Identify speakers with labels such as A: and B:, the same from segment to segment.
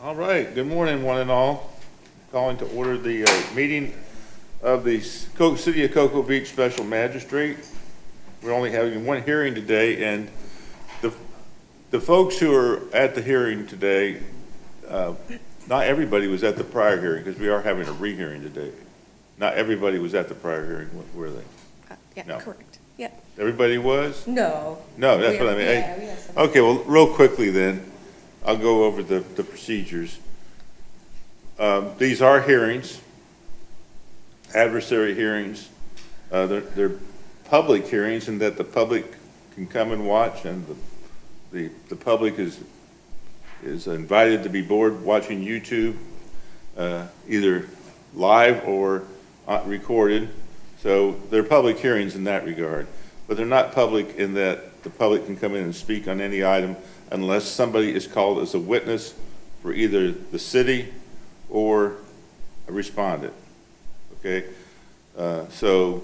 A: All right, good morning, one and all. Calling to order the meeting of the City of Cocoa Beach Special Magistrate. We're only having one hearing today, and the folks who are at the hearing today, not everybody was at the prior hearing, because we are having a rehearing today. Not everybody was at the prior hearing, were they?
B: Yeah,
A: No.
B: correct. Yep.
A: Everybody was?
B: No.
A: No, that's what I mean.
B: Yeah, we have some.
A: Okay, well, real quickly then, I'll go over the procedures. These are hearings, adversary hearings. They're public hearings in that the public can come and watch, and the public is invited to be board watching YouTube, either live or recorded. So they're public hearings in that regard, but they're not public in that the public can come in and speak on any item unless somebody is called as a witness for either the city or a respondent, okay? So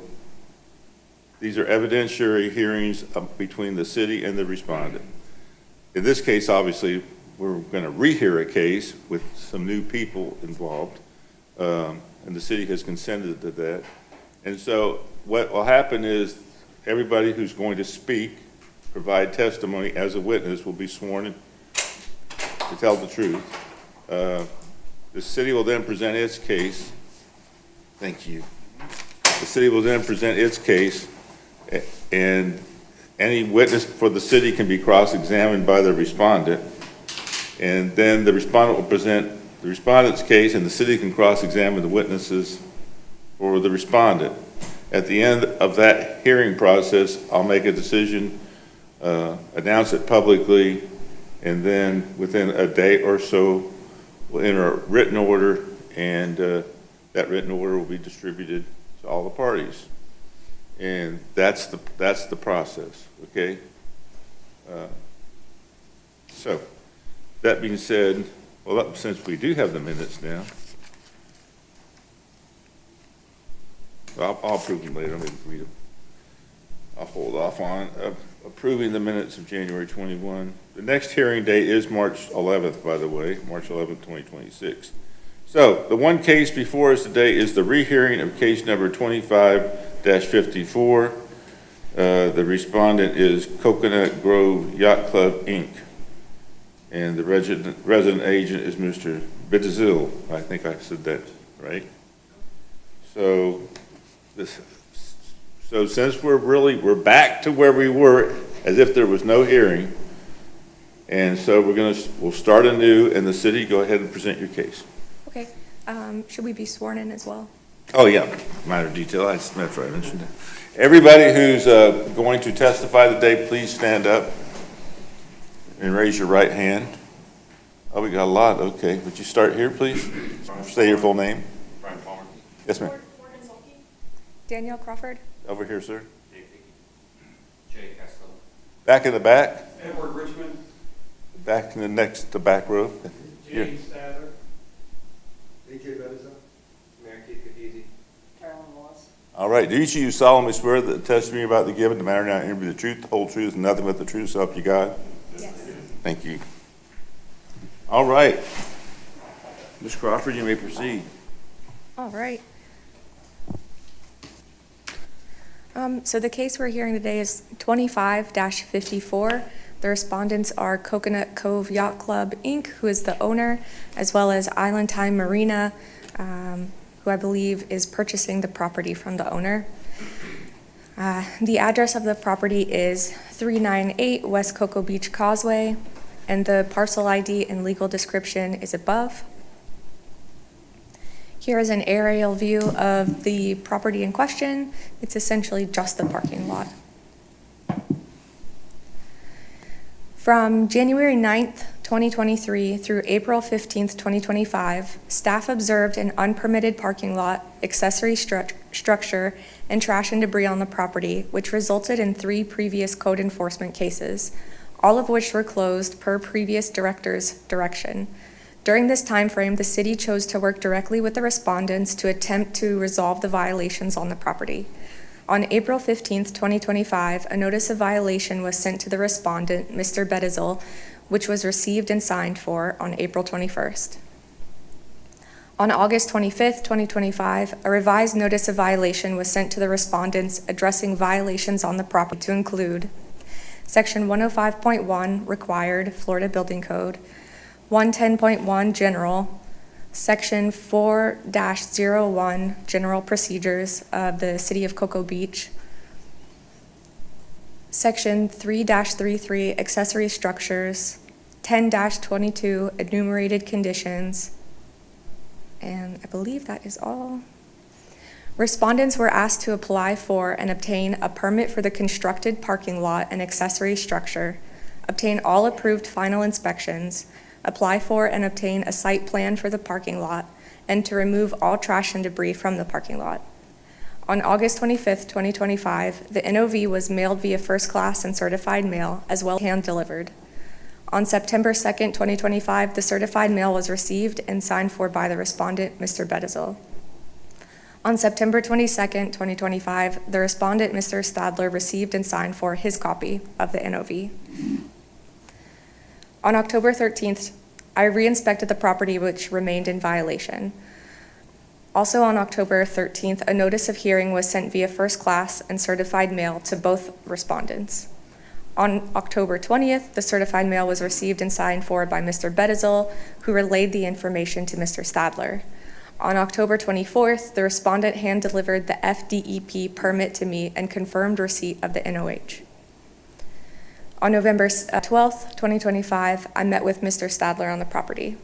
A: these are evidentiary hearings between the city and the respondent. In this case, obviously, we're gonna rehear a case with some new people involved, and the city has consented to that. And so what will happen is everybody who's going to speak, provide testimony as a witness, will be sworn in to tell the truth. The city will then present its case. Thank you. The city will then present its case, and any witness for the city can be cross-examined by the respondent. And then the respondent will present the respondent's case, and the city can cross-examine the witnesses for the respondent. At the end of that hearing process, I'll make a decision, announce it publicly, and then within a day or so, we'll enter a written order, and that written order will be distributed to all the parties. And that's the process, okay? So, that being said, well, since we do have the minutes now, I'll approve them later. I'm going to read them. I'll hold off on approving the minutes of January 21. The next hearing date is March 11th, by the way, March 11th, 2026. So the one case before us today is the rehearing of case number 25-54. The respondent is Coconut Grove Yacht Club, Inc. And the resident agent is Mr. Bidzil. I think I said that right. So since we're back to where we were as if there was no hearing, and so we'll start anew, and the city, go ahead and present your case.
B: Okay. Should we be sworn in as well?
A: Oh, yeah, minor detail, that's right, I mentioned it. Everybody who's going to testify today, please stand up and raise your right hand. Oh, we got a lot, okay. Would you start here, please? Say your full name.
C: Brian Palmer.
A: Yes, ma'am.
B: Danielle Crawford?
A: Over here, sir.
C: Jay Costello.
A: Back in the back,
C: Edward Richmond.
A: back in the back row. Here.
C: James Stadler.
D: AJ Bedison.
C: Mayor Keith Kapizi.
D: Carolyn Moss.
A: All right, do each of you solemnly swear that the testimony you're about to give in the matter now interview the truth, the whole truth, and nothing but the truth, so help you God?
B: Yes.
A: Thank you. All right. Ms. Crawford, you may proceed.
B: All right. So the case we're hearing today is 25-54. The respondents are Coconut Cove Yacht Club, Inc., who is the owner, as well as Island Time Marina, who I believe is purchasing the property from the owner. The address of the property is 398 West Cocoa Beach Causeway, and the parcel ID and legal description is above. Here is an aerial view of the property in question. It's essentially just the parking lot. From January 9th, 2023 through April 15th, 2025, staff observed an unpermitted parking lot, accessory structure, and trash and debris on the property, which resulted in 3 previous code enforcement cases, all of which were closed per previous director's direction. During this time frame, the city chose to work directly with the respondents to attempt to resolve the violations on the property. On April 15th, 2025, a notice of violation was sent to the respondent, Mr. Bedizil, which was received and signed for on April 21st. On August 25th, 2025, a revised notice of violation was sent to the respondents addressing violations on the property to include Section 105.1 required Florida Building Code, 110.1 general, Section 4-01 general procedures of the City of Cocoa Beach, Section 3-33 accessory structures, 10-22 enumerated conditions, and I believe that is all. Respondents were asked to apply for and obtain a permit for the constructed parking lot and accessory structure, obtain all approved final inspections, apply for and obtain a site plan for the parking lot, and to remove all trash and debris from the parking lot. On August 25th, 2025, the NOV was mailed via first class and certified mail, as well as hand-delivered. On September 2nd, 2025, the certified mail was received and signed for by the respondent, Mr. Bettizel. On September 22nd, 2025, the respondent, Mr. Stadler, received and signed for his copy of the NOV. On October 13th, I re-inspected the property, which remained in violation. Also on October 13th, a notice of hearing was sent via first class and certified mail to both respondents. On October 20th, the certified mail was received and signed for by Mr. Bettizel, who relayed the information to Mr. Stadler. On October 24th, the respondent hand-delivered the FDEP permit to me and confirmed receipt of the NOH. On November 12th, 2025, I met with Mr. Stadler on the property.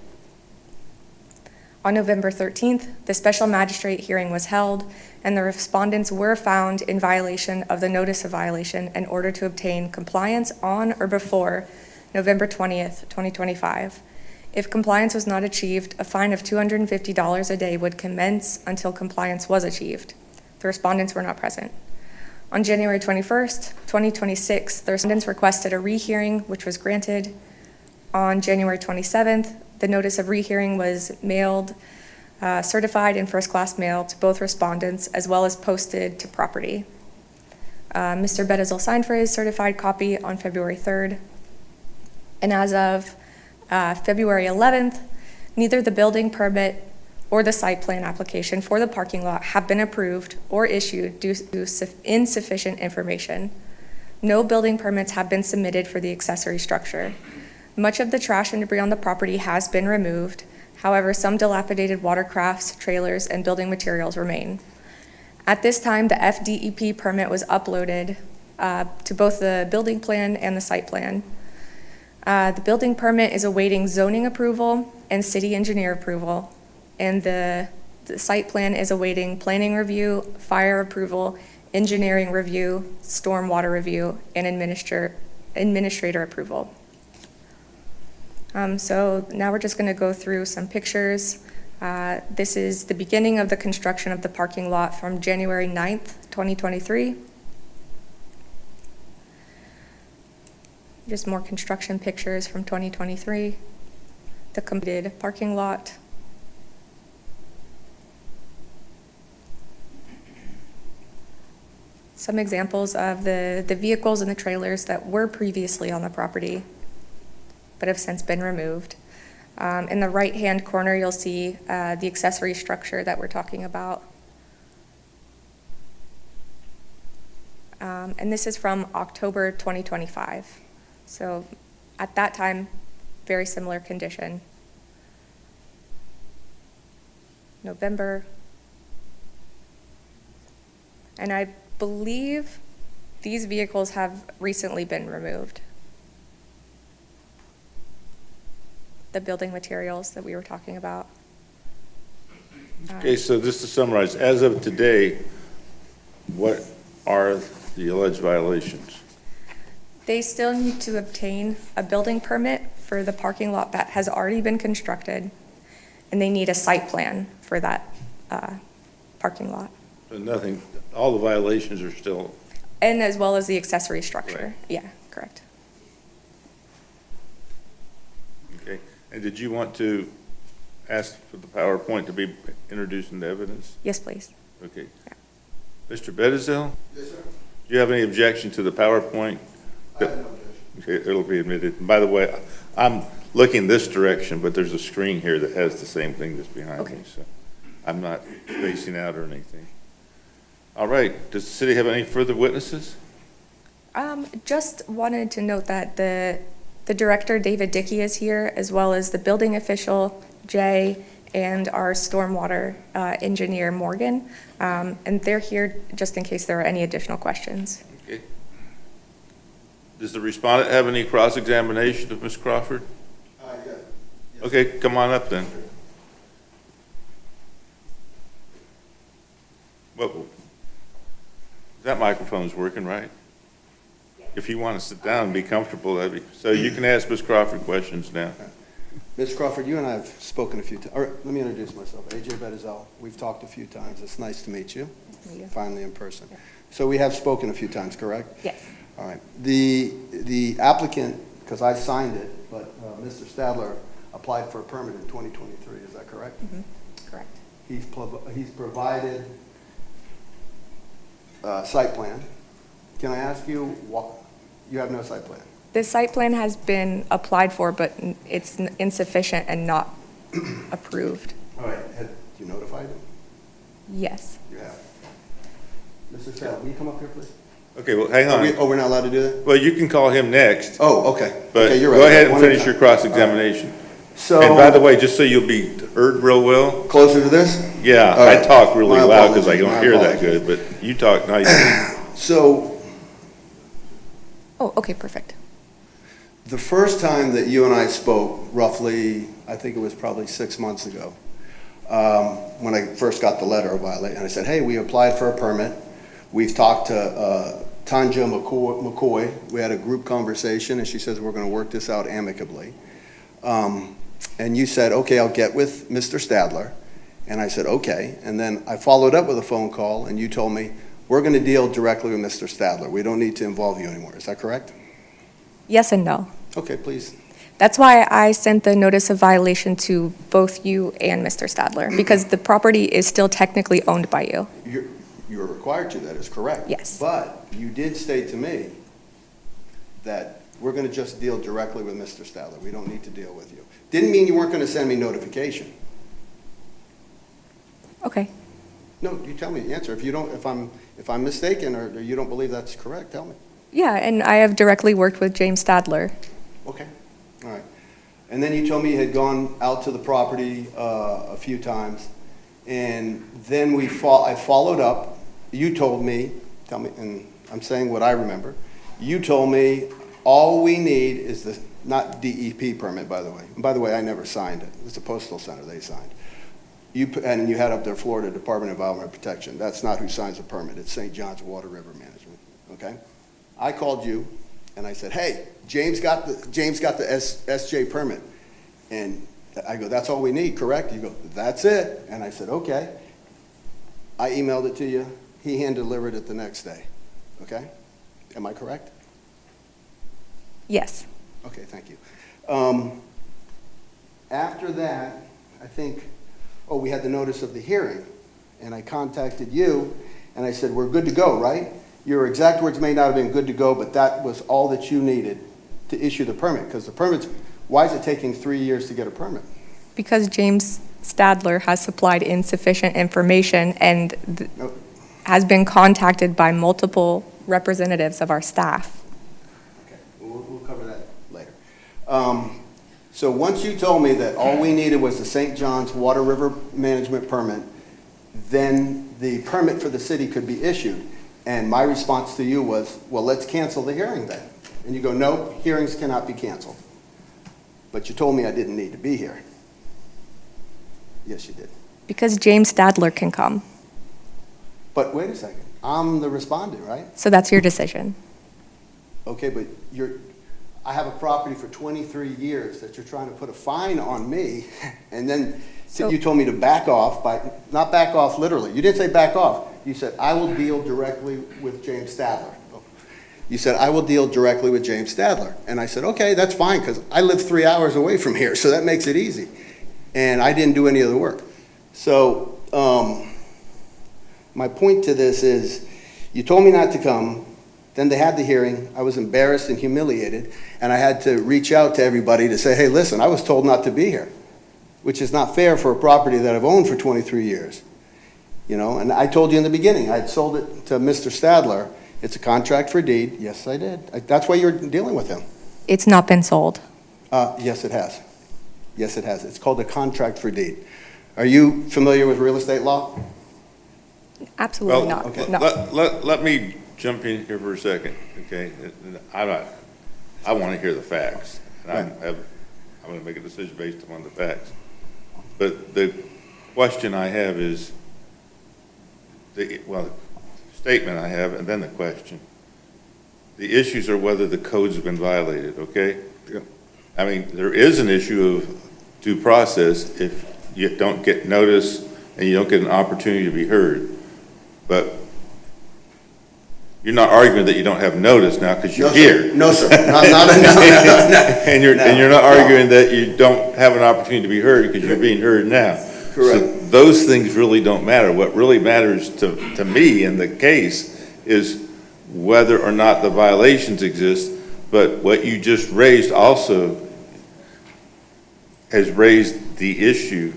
B: On November 13th, the special magistrate hearing was held, and the respondents were found in violation of the notice of violation in order to obtain compliance on or before November 20th, 2025. If compliance was not achieved, a fine of $250 a day would commence until compliance was achieved. The respondents were not present. On January 21st, 2026, the respondents requested a rehearing, which was granted. On January 27th, the notice of rehearing was mailed, certified in first-class mail to both respondents, as well as posted to property. Mr. Bettizel signed for his certified copy on February 3rd. And as of February 11th, neither the building permit or the site plan application for the parking lot have been approved or issued due to insufficient information. No building permits have been submitted for the accessory structure. Much of the trash and debris on the property has been removed. However, some dilapidated watercrafts, trailers, and building materials remain. At this time, the FDEP permit was uploaded to both the building plan and the site plan. The building permit is awaiting zoning approval and city engineer approval, and the site plan is awaiting planning review, fire approval, engineering review, stormwater review, and administrator approval. So now we're just going to go through some pictures. This is the beginning of the construction of the parking lot from January 9th, 2023. Just more construction pictures from 2023. The completed parking lot. Some examples of the vehicles and the trailers that were previously on the property, but have since been removed. In the right-hand corner, you'll see the accessory structure that we're talking about. And this is from October 2025. So at that time, very similar condition. November. And I believe these vehicles have recently been removed. The building materials that we were talking about.
A: Okay, so just to summarize, as of today, what are the alleged violations?
B: They still need to obtain a building permit for the parking lot that has already been constructed, and they need a site plan for that parking lot.
A: So nothing, all the violations are still,
B: And as well as the accessory structure.
A: Right.
B: Yeah, correct.
A: okay. And did you want to ask for the PowerPoint to be introduced into evidence?
B: Yes, please.
A: Okay. Mr. Bettizel,
D: Yes, sir.
A: do you have any objection to the PowerPoint?
D: I have no objection.
A: it'll be admitted. And by the way, I'm looking this direction, but there's a screen here that has the same thing that's behind me,
B: Okay.
A: so I'm not facing out or anything. All right, does the city have any further witnesses?
B: Just wanted to note that the director, David Dickey, is here, as well as the building official, Jay, and our stormwater engineer, Morgan. And they're here just in case there are any additional questions.
A: Okay. Does the respondent have any cross-examination of Ms. Crawford?
D: Yes.
A: Okay, come on up then. Well, that microphone's working, right? If you want to sit down and be comfortable, so you can ask Ms. Crawford questions now.
E: Ms. Crawford, you and I have spoken a few times. All right, let me introduce myself. AJ Bettizel. We've talked a few times. It's nice to meet you, finally in person. So we have spoken a few times, correct?
B: Yes.
E: All right. The applicant, because I signed it, but Mr. Stadler applied for a permit in 2023. Is that correct?
B: Correct.
E: He's provided site plan. Can I ask you, you have no site plan?
B: The site plan has been applied for, but it's insufficient and not approved.
E: All right. Have you notified him?
B: Yes.
E: You have. Mr. Stadler, will you come up here, please?
A: Okay, well, hang on.
E: We're not allowed to do that?
A: Well, you can call him next,
E: Oh, okay.
A: but
E: Okay, you're
A: go
E: right.
A: ahead and
E: One at a
A: finish your
E: time.
A: cross-examination.
E: So.
A: And by the way, just so you'll be heard real well,
E: Closer to this?
A: yeah,
E: All
A: I
E: right.
A: talk really
E: My
A: loud because I
E: apologies,
A: don't
E: my
A: hear that
E: apologies.
A: good, but you talk nice.
E: So,
B: Oh, okay, perfect.
E: the first time that you and I spoke, roughly, I think it was probably 6 months ago, when I first got the letter of violation, and I said, hey, we applied for a permit. We've talked to Tanja McCoy. We had a group conversation, and she says we're going to work this out amicably. And you said, okay, I'll get with Mr. Stadler. And I said, okay. And then I followed up with a phone call, and you told me, we're going to deal directly with Mr. Stadler. We don't need to involve you anymore. Is that correct?
B: Yes and no.
E: Okay, please.
B: That's why I sent the notice of violation to both you and Mr. Stadler, because the property is still technically owned by you.
E: You're required to, that is correct.
B: Yes.
E: But you did state to me that we're going to just deal directly with Mr. Stadler. We don't need to deal with you. Didn't mean you weren't going to send me notification.
B: Okay.
E: No, you tell me the answer. If I'm mistaken or you don't believe that's correct, tell me.
B: Yeah, and I have directly worked with James Stadler.
E: Okay, all right. And then you told me you had gone out to the property a few times, and then I followed up. You told me, and I'm saying what I remember. You told me all we need is the, not DEP permit, by the way. And by the way, I never signed it. It's the Postal Center they signed. And you had up there Florida Department of Environmental Protection. That's not who signs the permit. It's St. John's Water River Management, okay? I called you, and I said, hey, James got the SJ permit. And I go, that's all we need, correct? You go, that's it. And I said, okay. I emailed it to you. He hand-delivered it the next day, okay? Am I correct?
B: Yes.
E: Okay, thank you. After that, I think, we had the notice of the hearing, and I contacted you, and I said, we're good to go, right? Your exact words may not have been good to go, but that was all that you needed to issue the permit, because the permits, why is it taking 3 years to get a permit?
B: Because James Stadler has supplied insufficient information and
E: No.
B: has been contacted by multiple representatives of our staff.
E: Okay, we'll cover that later. So once you told me that all we needed was the St. John's Water River Management permit, then the permit for the city could be issued. And my response to you was, well, let's cancel the hearing then. And you go, no, hearings cannot be canceled. But you told me I didn't need to be here. Yes, you did.
B: Because James Stadler can come.
E: But wait a second, I'm the respondent, right?
B: So that's your decision.
E: Okay, but I have a property for 23 years that you're trying to put a fine on me, and then you told me to back off, not back off literally. You didn't say back off. You said, I will deal directly with James Stadler. You said, I will deal directly with James Stadler. And I said, okay, that's fine, because I live 3 hours away from here, so that makes it easy. And I didn't do any of the work. So my point to this is, you told me not to come. Then they had the hearing. I was embarrassed and humiliated, and I had to reach out to everybody to say, hey, listen, I was told not to be here, which is not fair for a property that I've owned for 23 years. You know, and I told you in the beginning, I had sold it to Mr. Stadler. It's a contract for deed. Yes, I did. That's why you're dealing with him.
B: It's not been sold.
E: Yes, it has. Yes, it has. It's called a contract for deed. Are you familiar with real estate law?
B: Absolutely
A: Well,
B: not.
E: okay.
B: No.
A: let me jump in here for a second, okay? I want to hear the facts. And I'm going to make a decision based upon the facts. But the question I have is, statement I have, and then the question. The issues are whether the codes have been violated, okay?
E: Yep.
A: I mean, there is an issue of due process if you don't get notice and you don't get an opportunity to be heard. But you're not arguing that you don't have notice now because you're here.
E: No, sir. No.
A: And you're not arguing that you don't have an opportunity to be heard because you're being heard now.
E: Correct.
A: So those things really don't matter. What really matters to me in the case is whether or not the violations exist. But what you just raised also has raised the issue.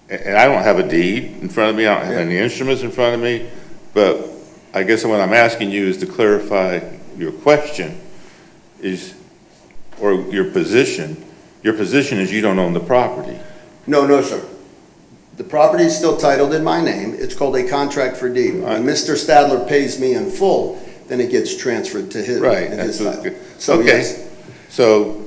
A: And I don't have a deed in front of me. I don't have any instruments in front of me. But I guess what I'm asking you is to clarify your question or your position. Your position is you don't own the property.
E: No, sir. The property is still titled in my name. It's called a contract for deed. When Mr. Stadler pays me in full, then it gets transferred to his.
A: Right.
E: in his
A: That's
E: title.
A: what-
E: So,
A: okay.
E: yes.
A: So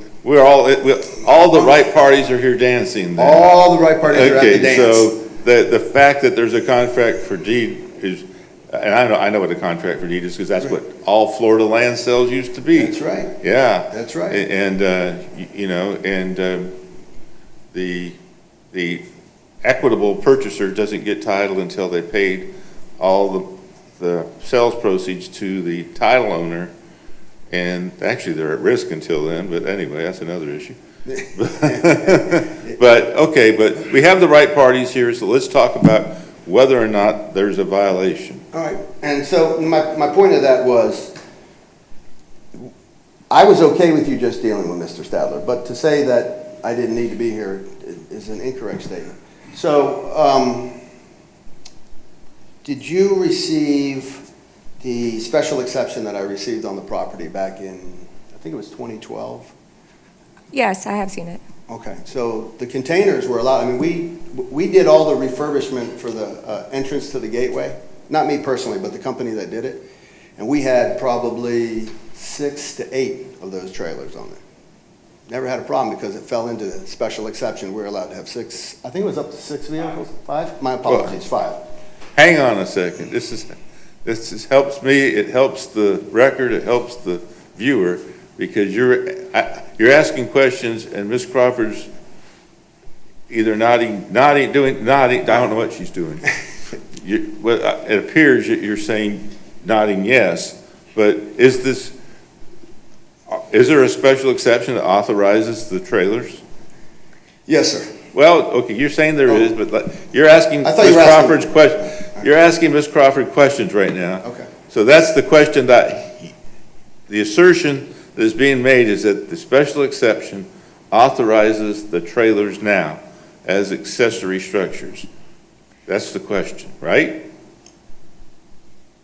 A: all the right parties are here dancing then.
E: All the right parties are at the
A: Okay,
E: dance.
A: so the fact that there's a contract for deed is, and I know what a contract for deed is because that's what all Florida land sales used to be.
E: That's right.
A: Yeah.
E: That's right.
A: The equitable purchaser doesn't get title until they paid all the sales proceeds to the title owner. And actually, they're at risk until then, but anyway, that's another issue. But we have the right parties here, so let's talk about whether or not there's a violation.
E: All right, and so my point of that was, I was okay with you just dealing with Mr. Stadler, but to say that I didn't need to be here is an incorrect statement. So, did you receive the special exception that I received on the property back in, I think it was 2012?
B: Yes, I have seen it.
E: Okay, so the containers were allowed. I mean, we did all the refurbishment for the entrance to the gateway. Not me personally, but the company that did it. And we had probably 6 to 8 of those trailers on there. Never had a problem because it fell into the special exception. We were allowed to have 6, I think it was up to 6 vehicles. 5? My apologies, 5.
A: Hang on a second. This helps me, it helps the record, it helps the viewer, because you're asking questions and Ms. Crawford's either nodding, I don't know what she's doing. It appears that you're saying nodding yes, but is there a special exception that authorizes the trailers?
E: Yes, sir.
A: Well, okay, you're saying there is, but you're asking
E: I thought you
A: Ms.
E: were asking-
A: Crawford's question. You're asking Ms. Crawford questions right now.
E: Okay.
A: So that's the question the assertion that is being made is that the special exception authorizes the trailers now as accessory structures. That's the question, right?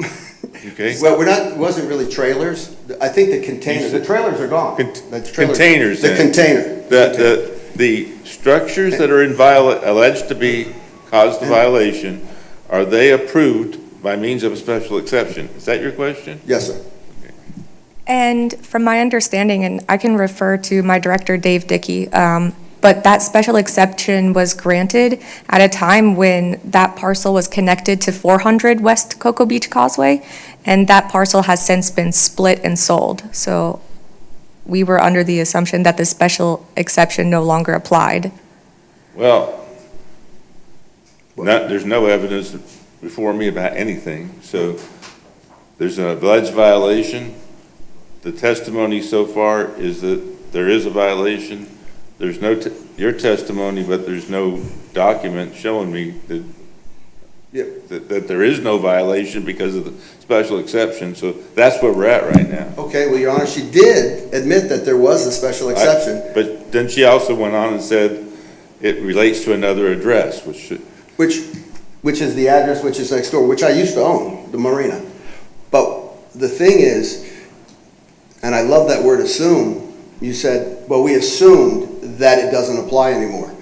A: Okay.
E: Well, it wasn't really trailers. I think the containers, the trailers are gone. The trailers-
A: Containers
E: The
A: then.
E: container.
A: The structures that are alleged to be caused the violation, are they approved by means of a special exception? Is that your question?
E: Yes, sir.
B: And from my understanding, and I can refer to my director, Dave Dickey, but that special exception was granted at a time when that parcel was connected to 400 West Cocoa Beach Causeway, and that parcel has since been split and sold. So we were under the assumption that the special exception no longer applied.
A: Well, there's no evidence before me about anything, so there's an alleged violation. The testimony so far is that there is a violation. There's no, your testimony, but there's no document showing me that
E: Yep.
A: that there is no violation because of the special exception, so that's where we're at right now.
E: Okay, well, Your Honor, she did admit that there was a special exception,
A: But then she also went on and said it relates to another address, which should,
E: which is the address which is next door, which I used to own, the marina. But the thing is, and I love that word assume, you said, well, we assumed that it doesn't apply anymore.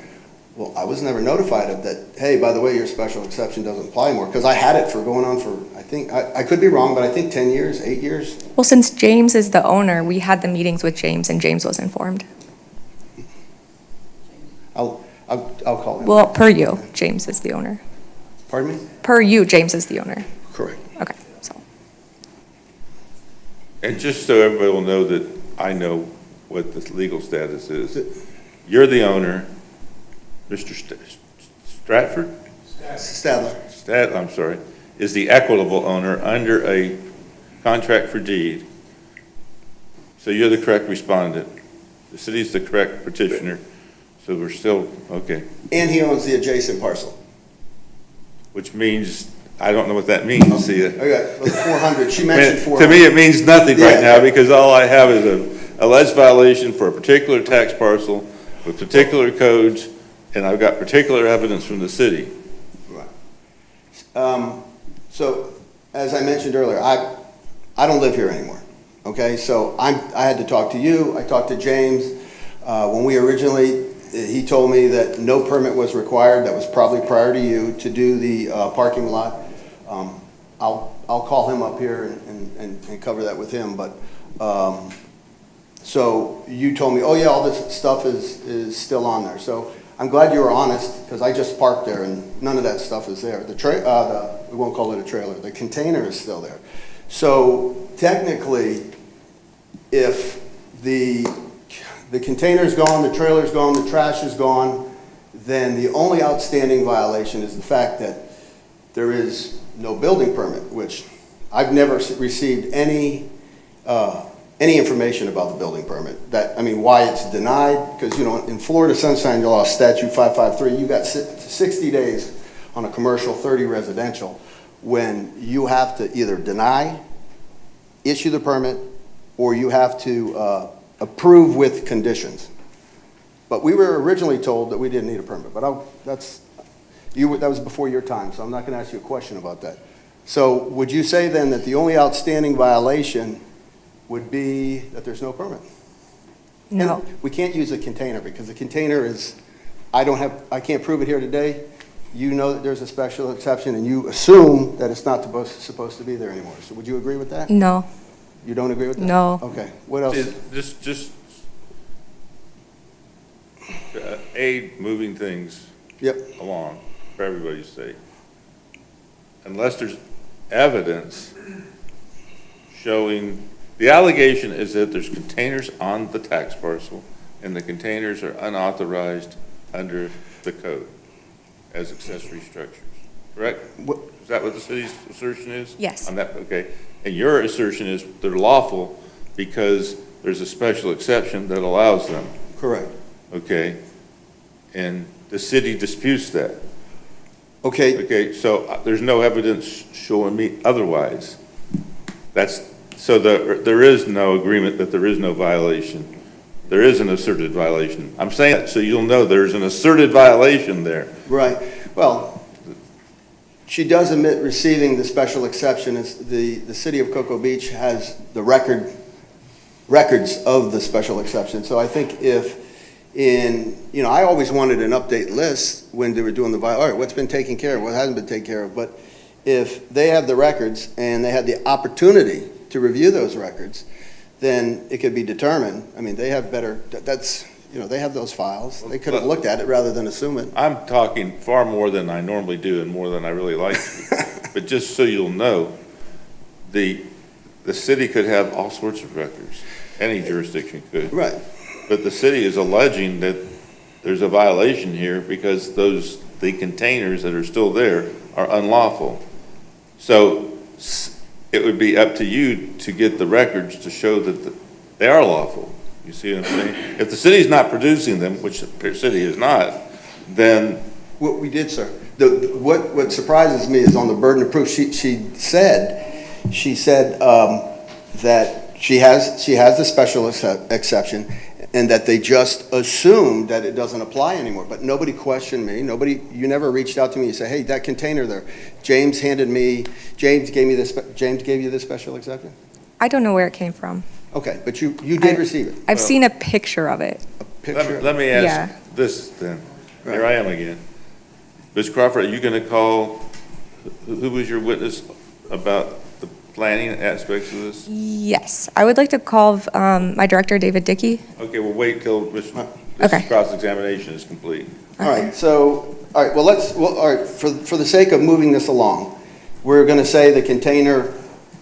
E: Well, I was never notified of that, hey, by the way, your special exception doesn't apply anymore, because I had it for going on for, I think, I could be wrong, but I think 10 years, 8 years.
B: Well, since James is the owner, we had the meetings with James and James was informed.
E: I'll call him.
B: Well, per you, James is the owner.
E: Pardon me?
B: Per you, James is the owner.
E: Correct.
B: Okay, so.
A: and just so everybody will know that I know what the legal status is, you're the owner, Mr. Stratford?
E: Stadler.
A: I'm sorry, is the equitable owner under a contract for deed. So you're the correct respondent. The city's the correct petitioner, so we're still, okay.
E: And he owns the adjacent parcel.
A: Which means, I don't know what that means, see.
E: Okay, well, the 400, she
A: I
E: mentioned
A: mean,
E: 400.
A: to me, it means nothing right
E: Yeah.
A: now, because all I have is a alleged violation for a particular tax parcel with particular codes, and I've got particular evidence from the city.
E: Right. So, as I mentioned earlier, I don't live here anymore, okay? So I had to talk to you, I talked to James. When we originally, he told me that no permit was required, that was probably prior to you, to do the parking lot. I'll call him up here and cover that with him, but, so you told me, oh yeah, all this stuff is still on there. So I'm glad you were honest, because I just parked there and none of that stuff is there. We won't call it a trailer, the container is still there. So technically, if the container's gone, the trailer's gone, the trash is gone, then the only outstanding violation is the fact that there is no building permit, which I've never received any information about the building permit. Why it's denied, because, in Florida Sunshine Law Statute 553, you got 60 days on a commercial, 30 residential, when you have to either deny, issue the permit, or you have to approve with conditions. But we were originally told that we didn't need a permit, but that was before your time, so I'm not gonna ask you a question about that. So would you say then that the only outstanding violation would be that there's no permit?
B: No.
E: And we can't use a container, because the container is, I can't prove it here today. You know that there's a special exception, and you assume that it's not supposed to be there anymore. So would you agree with that?
B: No.
E: You don't agree with that?
B: No.
E: Okay, what else?
A: Just aid moving things
E: Yep,
A: along for everybody's sake. Unless there's evidence showing, the allegation is that there's containers on the tax parcel and the containers are unauthorized under the code as accessory structures, correct? Is that what the city's assertion is?
B: Yes.
A: On that, okay. And your assertion is they're lawful because there's a special exception that allows them,
E: correct.
A: okay? And the city disputes that.
E: Okay,
A: Okay, so there's no evidence showing me otherwise. So there is no agreement that there is no violation. There is an asserted violation. I'm saying that so you'll know there's an asserted violation there.
E: right. Well, she does admit receiving the special exception. The city of Cocoa Beach has the records of the special exception. So I think I always wanted an update list when they were doing all right, what's been taken care of, what hasn't been taken care of. But if they have the records and they had the opportunity to review those records, then it could be determined. They have they have those files. They could have looked at it rather than assume it.
A: I'm talking far more than I normally do and more than I really like to. But just so you'll know, the city could have all sorts of records. Any jurisdiction could.
E: Right.
A: But the city is alleging that there's a violation here because the containers that are still there are unlawful. So it would be up to you to get the records to show that they are lawful. You see what I'm saying? If the city's not producing them, which the city is not, then
E: What we did, sir. What surprises me is on the burden of proof, she said that she has the special exception, and that they just assumed that it doesn't apply anymore, but nobody questioned me, you never reached out to me and said, hey, that container there, James gave you the special exception?
B: I don't know where it came from.
E: Okay, but you did receive it?
B: I've seen a picture of it.
E: A picture?
A: Let me
B: Yeah.
A: ask this then. Here I am again. Ms. Crawford, are you going to call, who was your witness about the planning aspects of this?
B: Yes, I would like to call my director, David Dickey.
A: Okay, we'll wait till this
B: Okay.
A: cross-examination is complete.
E: All right, all right, for the sake of moving this along, we're going to say the container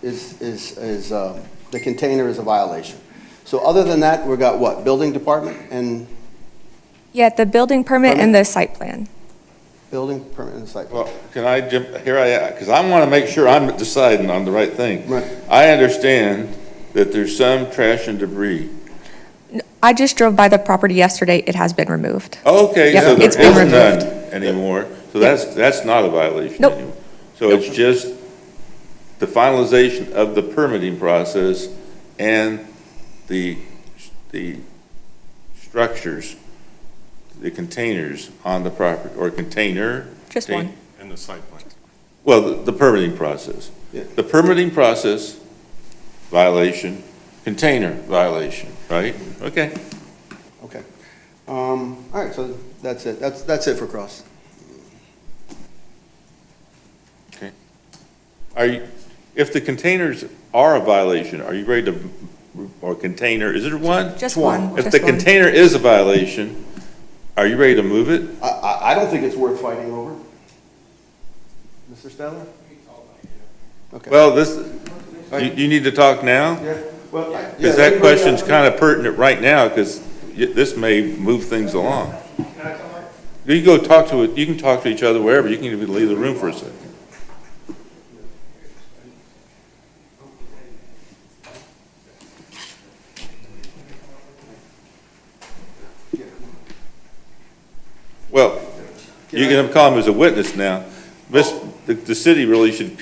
E: is a violation. So other than that, we've got what, building department and
B: Yeah, the building permit and the site plan.
E: building permit and site plan?
A: Well, can I jump, here I am, because I want to make sure I'm deciding on the right thing.
E: Right.
A: I understand that there's some trash and debris.
B: I just drove by the property yesterday. It has been removed.
A: Okay,
B: Yep,
A: so there
B: it's been
A: is none
B: removed.
A: anymore, so that's not a violation
B: Nope.
A: anymore. So it's just the finalization of the permitting process and the structures, the containers on the property, or container.
B: Just one.
F: And the site plan.
A: Well, the permitting process.
E: Yeah.
A: The permitting process, violation, container violation, right? Okay.
E: Okay. All right, so that's it. That's it for cross.
A: Okay. If the containers are a violation, are you ready to, or container, is it one?
B: Just
E: one.
B: one.
A: If
B: just
A: the
B: one.
A: container is a violation, are you ready to move it?
E: I don't think it's worth fighting over. Mr. Stadler? Okay.
A: Well, you need to talk now?
E: Yeah, well,
A: Because that question's kind of pertinent right now, because this may move things along. You go talk to it, you can talk to each other wherever, you can even leave the room for a second. Well, you can call him as a witness now. The city really should,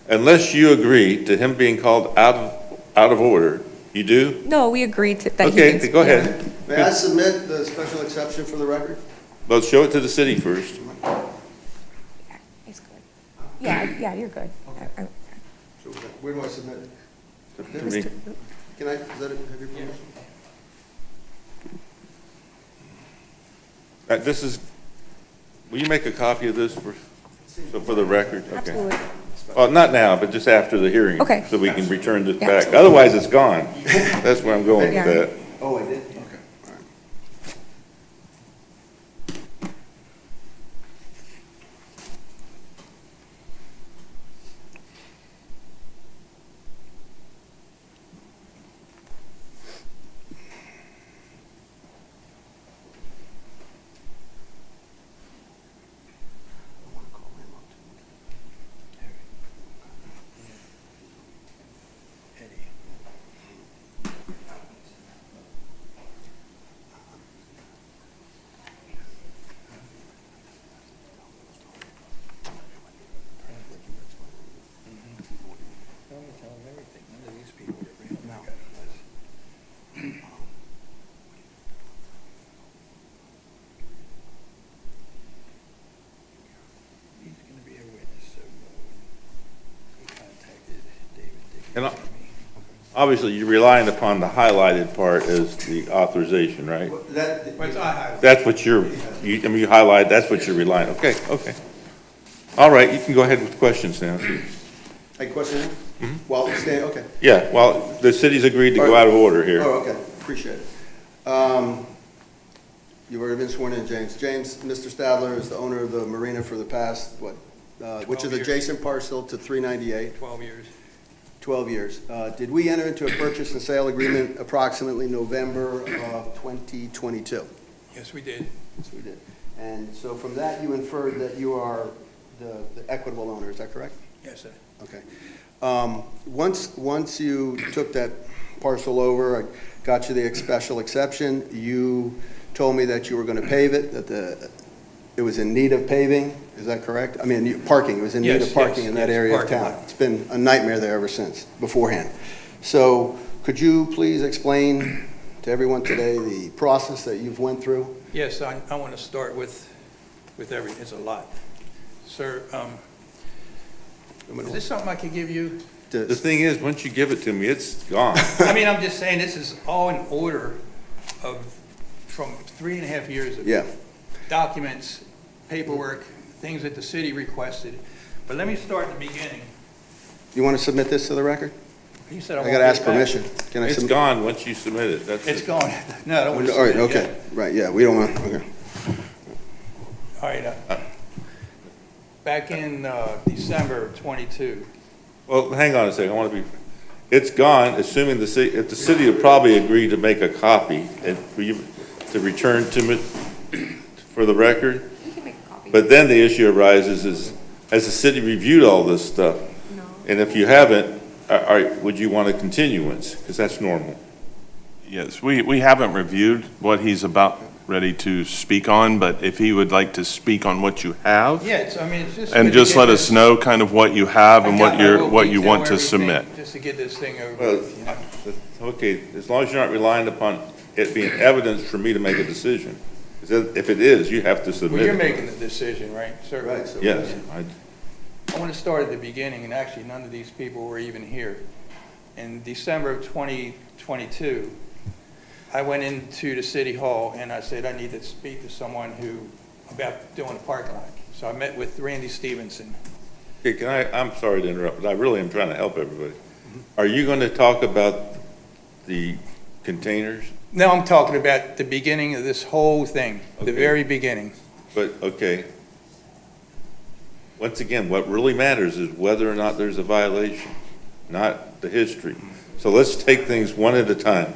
A: unless you agree to him being called out of order, you do?
B: No, we agreed that he
A: Okay,
B: can.
A: go
B: yeah.
A: ahead.
E: May I submit the special exception for the record?
A: Well, show it to the city first.
B: It's good. Yeah, you're good.
E: Where do I submit it?
A: To me.
E: Can I, is that it, have your permission?
A: This is, will you make a copy of this for the record? Okay.
B: Absolutely.
A: Well, not now, but just after the hearing.
B: Okay.
A: So we can return this
B: Yeah,
A: back.
B: absolutely.
A: Otherwise, it's gone. That's where I'm going with
B: Yeah.
A: that.
E: Oh, I did? Okay, all right.
A: And obviously, you're relying upon the highlighted part as the authorization, right? That's what you highlight, that's what you're relying, okay. All right, you can go ahead with questions now.
E: Hey, question? Well, stay, okay.
A: Yeah, well, the city's agreed to go out of order here.
E: Oh, okay, appreciate it. You've already been sworn in, James. James, Mr. Stadler is the owner of the marina for the past, which is
F: 12 years.
E: adjacent parcel to 398,
F: 12 years.
E: 12 years. Did we enter into a purchase and sale agreement approximately November of 2022?
F: Yes, we did.
E: Yes, we did. And so from that, you inferred that you are the equitable owner, is that correct?
F: Yes, sir.
E: Okay. Once you took that parcel over, I got you the special exception, you told me that you were going to pave it, that it was in need of paving, is that correct? I mean, parking, it was in need
F: Yes,
E: of parking
F: yes,
E: in that
F: yes,
E: area of
F: parking
E: town.
F: lot.
E: It's been a nightmare there ever since, beforehand. So could you please explain to everyone today the process that you've went through?
F: Yes, I want to start with everything. It's a lot. Sir, is this something I could give you?
A: The thing is, once you give it to me, it's gone.
F: I mean, I'm just saying, this is all in order from 3.5 years ago.
E: Yeah,
F: Documents, paperwork, things that the city requested. But let me start at the beginning.
E: you want to submit this to the record?
F: You said I
E: I
F: won't
E: got to
F: get
E: ask
F: it back.
E: permission. Can I
A: It's
E: submit?
A: gone once you submit it. That's
F: It's
A: it.
F: gone. No, I don't want to
E: All right,
F: submit it
E: okay,
F: yet.
E: right, yeah, we don't want, okay.
F: All right. Back in December of '22,
A: Well, hang on a second, I want to be, it's gone, assuming the city, if the city would probably agree to make a copy and for you to return to me for the record.
B: You can make a copy.
A: But then the issue arises is, has the city reviewed all this stuff?
B: No.
A: And if you haven't, would you want a continuance? Because that's normal.
G: Yes, we haven't reviewed what he's about ready to speak on, but if he would like to speak on what you have,
F: yeah, it's, I mean, it's just.
G: and
F: good to
G: just
F: get
G: let
F: this-
G: us know kind of what you have and
F: I got
G: what
F: my little
G: what you
F: detail
G: want to
F: everything,
G: submit.
F: Just to get this thing over
A: Well,
F: with, you know?
A: okay, as long as you're not relying upon it being evidence for me to make a decision. 'Cause if it is, you have to submit
F: Well, you're
A: it.
F: making the decision, right, sir?
E: Right, so-
A: Yes,
F: I want to start at the beginning, and actually, none of these people were even here. In December of 2022, I went into the city hall and I said, I need to speak to someone about doing a parking lot. So I met with Randy Stevenson.
A: Okay, I'm sorry to interrupt, but I really am trying to help everybody. Are you going to talk about the containers?
F: No, I'm talking about the beginning of this whole thing, the
A: Okay.
F: very beginning.
A: But, okay. Once again, what really matters is whether or not there's a violation, not the history. So let's take things one at a time.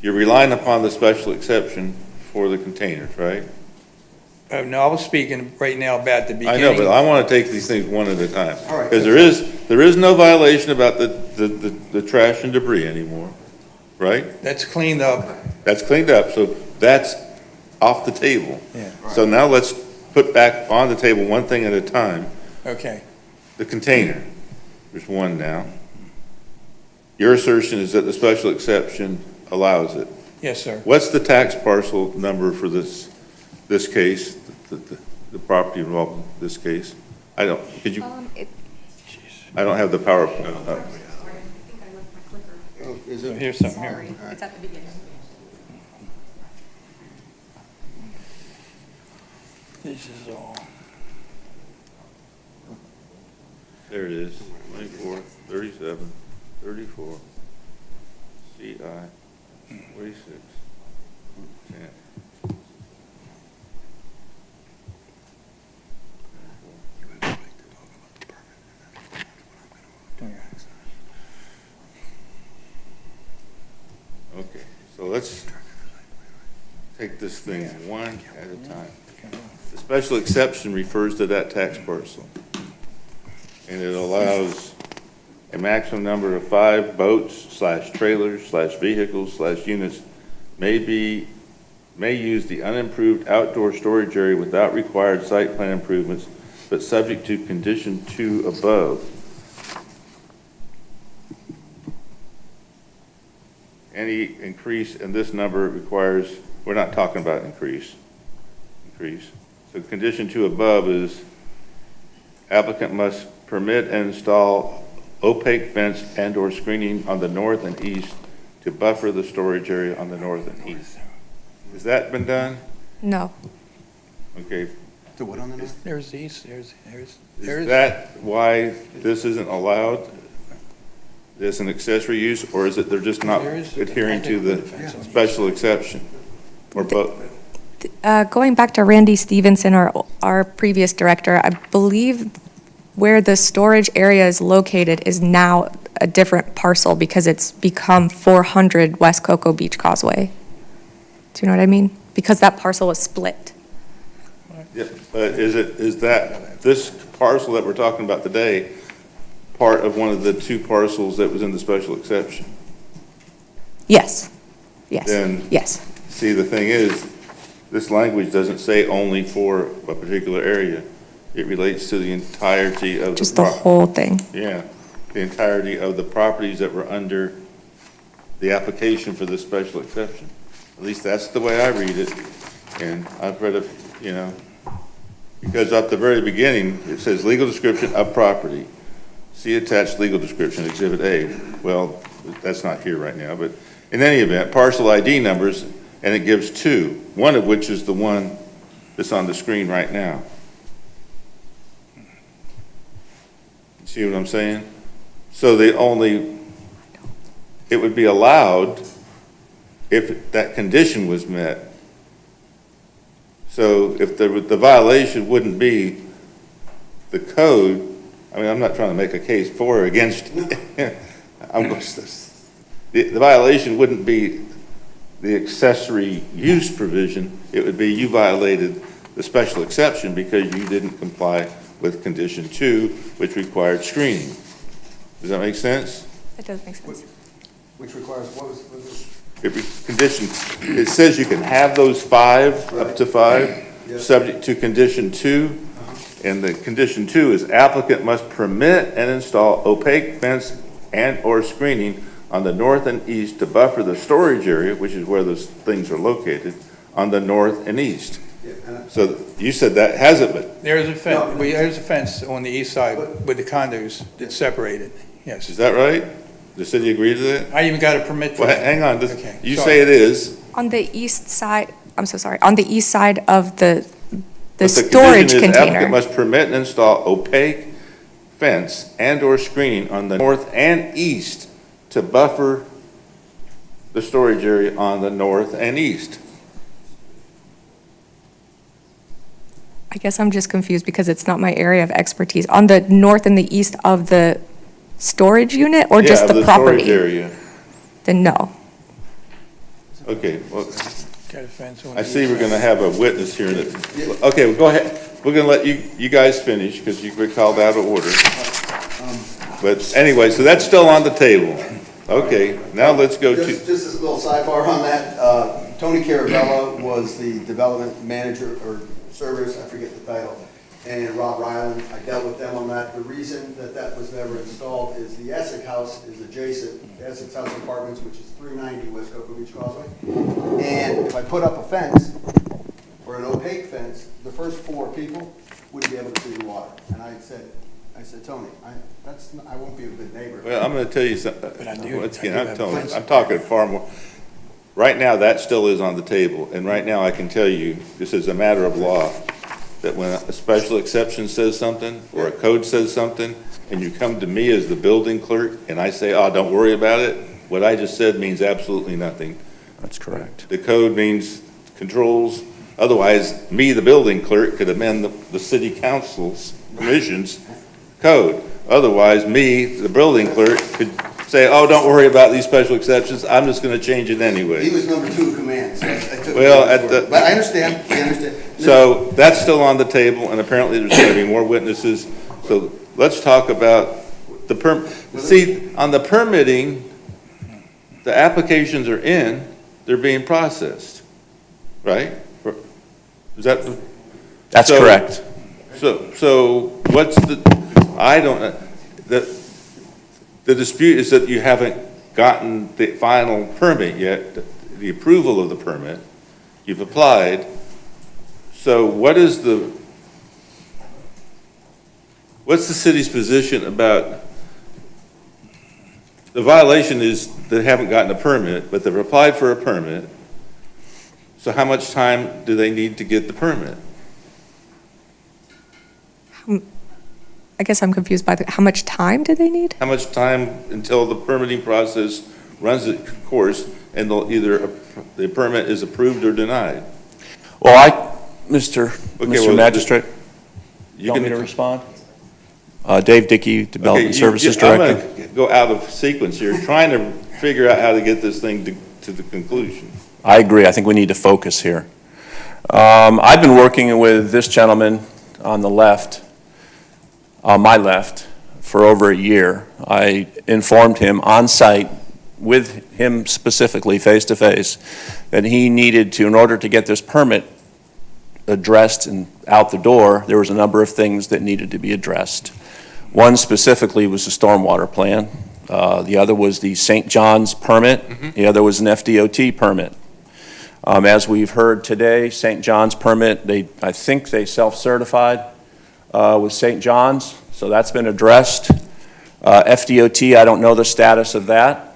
A: You're relying upon the special exception for the containers, right?
F: No, I was speaking right now about the
A: I
F: beginning.
A: know, but I want to take these things one at a time.
E: All right.
A: Because there is no violation about the trash and debris anymore, right?
F: That's cleaned up.
A: That's cleaned up, so that's off the table.
F: Yeah.
A: So now let's put back on the table one thing at a time.
F: Okay.
A: The container, there's one now. Your assertion is that the special exception allows it.
F: Yes, sir.
A: What's the tax parcel number for this case, the property involved in this case? I don't, could you, I don't have the power.
B: Sorry, I think I left my clicker.
E: Oh, is
F: So
E: it?
F: here's something here.
B: Sorry, it's at the beginning.
F: This is all.
A: There it is, 24, 37, 34, CI, 46, 10. Okay, so let's take this thing one at a time. The special exception refers to that tax parcel. And it allows a maximum number of 5 boats/trailers/vehicles/units may use the unimproved outdoor storage area without required site plan improvements, but subject to condition 2 above. Any increase in this number requires, we're not talking about increase. So condition 2 above is applicant must permit and install opaque fence and/or screening on the north and east to buffer the storage area on the north and east. Has that been done?
B: No.
A: Okay.
E: To what on the north?
F: There's these, there's.
A: Is that why this isn't allowed as an accessory use, or is it they're just not
F: There is-
A: adhering to the special exception? Or both?
B: Going back to Randy Stevenson, our previous director, I believe where the storage area is located is now a different parcel because it's become 400 West Cocoa Beach Causeway. Do you know what I mean? Because that parcel was split.
A: Yeah, but is this parcel that we're talking about today part of one of the 2 parcels that was in the special exception?
B: Yes. Yes.
A: Then-
B: Yes.
A: See, the thing is, this language doesn't say only for a particular area. It relates to the entirety of the.
B: Just the whole thing.
A: Yeah, the entirety of the properties that were under the application for this special exception. At least that's the way I read it, and I've read it, you know, because at the very beginning, it says legal description of property. See attached legal description, Exhibit A. Well, that's not here right now, but in any event, parcel ID numbers, and it gives two, one of which is the one that's on the screen right now. See what I'm saying? So it would be allowed if that condition was met. So if the violation wouldn't be the code, I mean, I'm not trying to make a case for or against. The violation wouldn't be the accessory use provision. It would be you violated the special exception because you didn't comply with condition 2, which required screening. Does that make sense?
B: That does make sense.
E: Which requires, what was it?
A: It says you can have those 5, up to 5,
E: Yeah.
A: subject to condition 2. And the condition 2 is applicant must permit and install opaque fence and/or screening on the north and east to buffer the storage area, which is where those things are located, on the north and east.
E: Yeah,
A: So you said that hasn't been,
F: There's a
E: No.
F: fence, there's a fence on the east side with the condos that's separated, yes.
A: is that right? The city agreed to that?
F: I even got a permit for
A: Well,
F: that.
A: hang on,
F: Okay,
A: you
F: sorry.
A: say it is.
B: On the east side, I'm so sorry, on the east side of the
A: but
B: storage
A: condition is
B: container.
A: Applicant must permit and install opaque fence and/or screening on the north and east to buffer the storage area on the north and east.
B: I guess I'm just confused because it's not my area of expertise. On the north and the east of the storage unit or just
A: Yeah,
B: the
A: of storage
B: property?
A: area.
B: Then no.
A: Okay, well,
F: Got a fence on
A: I
F: the
A: see
F: east
A: we're
F: side.
A: gonna have a witness here that, okay, well, go ahead. We're gonna let you guys finish because you were called out of order. But anyway, so that's still on the table. Okay, now let's go to,
E: Just this little sidebar on that, Tony Caravella was the development manager or service, I forget the title, and Rob Ryland, I dealt with them on that. The reason that that was never installed is the Essex House is adjacent, the Essex House Apartments, which is 390 West Cocoa Beach Causeway. And if I put up a fence, or an opaque fence, the first 4 people wouldn't be able to see the water. And I said, Tony, I won't be a good neighbor.
A: well, I'm gonna tell you something.
F: But I do-
A: Once
F: I
A: again,
F: do
A: I'm
F: have
A: telling,
F: plans.
A: I'm talking far more. Right now, that still is on the table, and right now I can tell you, this is a matter of law, that when a special exception says something, or a code says something, and you come to me as the building clerk, and I say, oh, don't worry about it, what I just said means absolutely nothing.
H: That's correct.
A: The code means controls, otherwise, me, the building clerk, could amend the city council's commission's code. Otherwise, me, the building clerk, could say, oh, don't worry about these special exceptions, I'm just gonna change it
E: He
A: anyway.
E: was number 2 in command, so I took.
A: Well,
E: his
A: at
E: word.
A: the-
E: But I understand.
A: So that's still on the table, and apparently there's gonna be more witnesses. So let's talk about see, on the permitting, the applications are in, they're being processed, right? Is that?
H: That's
A: So-
H: correct.
A: So what's the dispute is that you haven't gotten the final permit yet, the approval of the permit. You've applied. So what's the city's position about, the violation is they haven't gotten a permit, but they've applied for a permit. So how much time do they need to get the permit?
B: I guess I'm confused by how much time do they need?
A: How much time until the permitting process runs its course and the permit is approved or denied?
H: Well, Mr.
A: well,
H: Magistrate, you want me to respond? Dave Dickey, Development Services Director.
A: I'm going to go out of sequence here, trying to figure out how to get this thing to the conclusion.
H: I agree. I think we need to focus here. I've been working with this gentleman on the left, on my left, for over a year. I informed him on site, with him specifically, face to face, that he needed to, in order to get this permit addressed and out the door, there was a number of things that needed to be addressed. One specifically was the stormwater plan. The other was the St. John's permit. The other was an FDOT permit. As we've heard today, St. John's permit, I think they self-certified with St. John's, so that's been addressed. FDOT, I don't know the status of that.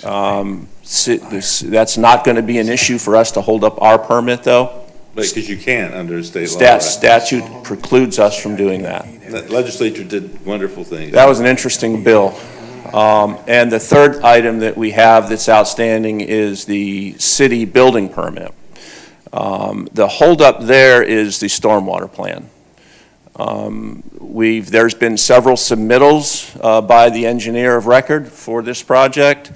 H: That's not going to be an issue for us to hold up our permit, though.
A: Because you can't under state law. Right?
H: Statute precludes us from doing that.
A: The legislature did wonderful things.
H: That was an interesting bill. And the third item that we have that's outstanding is the city building permit. The holdup there is the stormwater plan. There's been several submittals by the engineer of record for this project.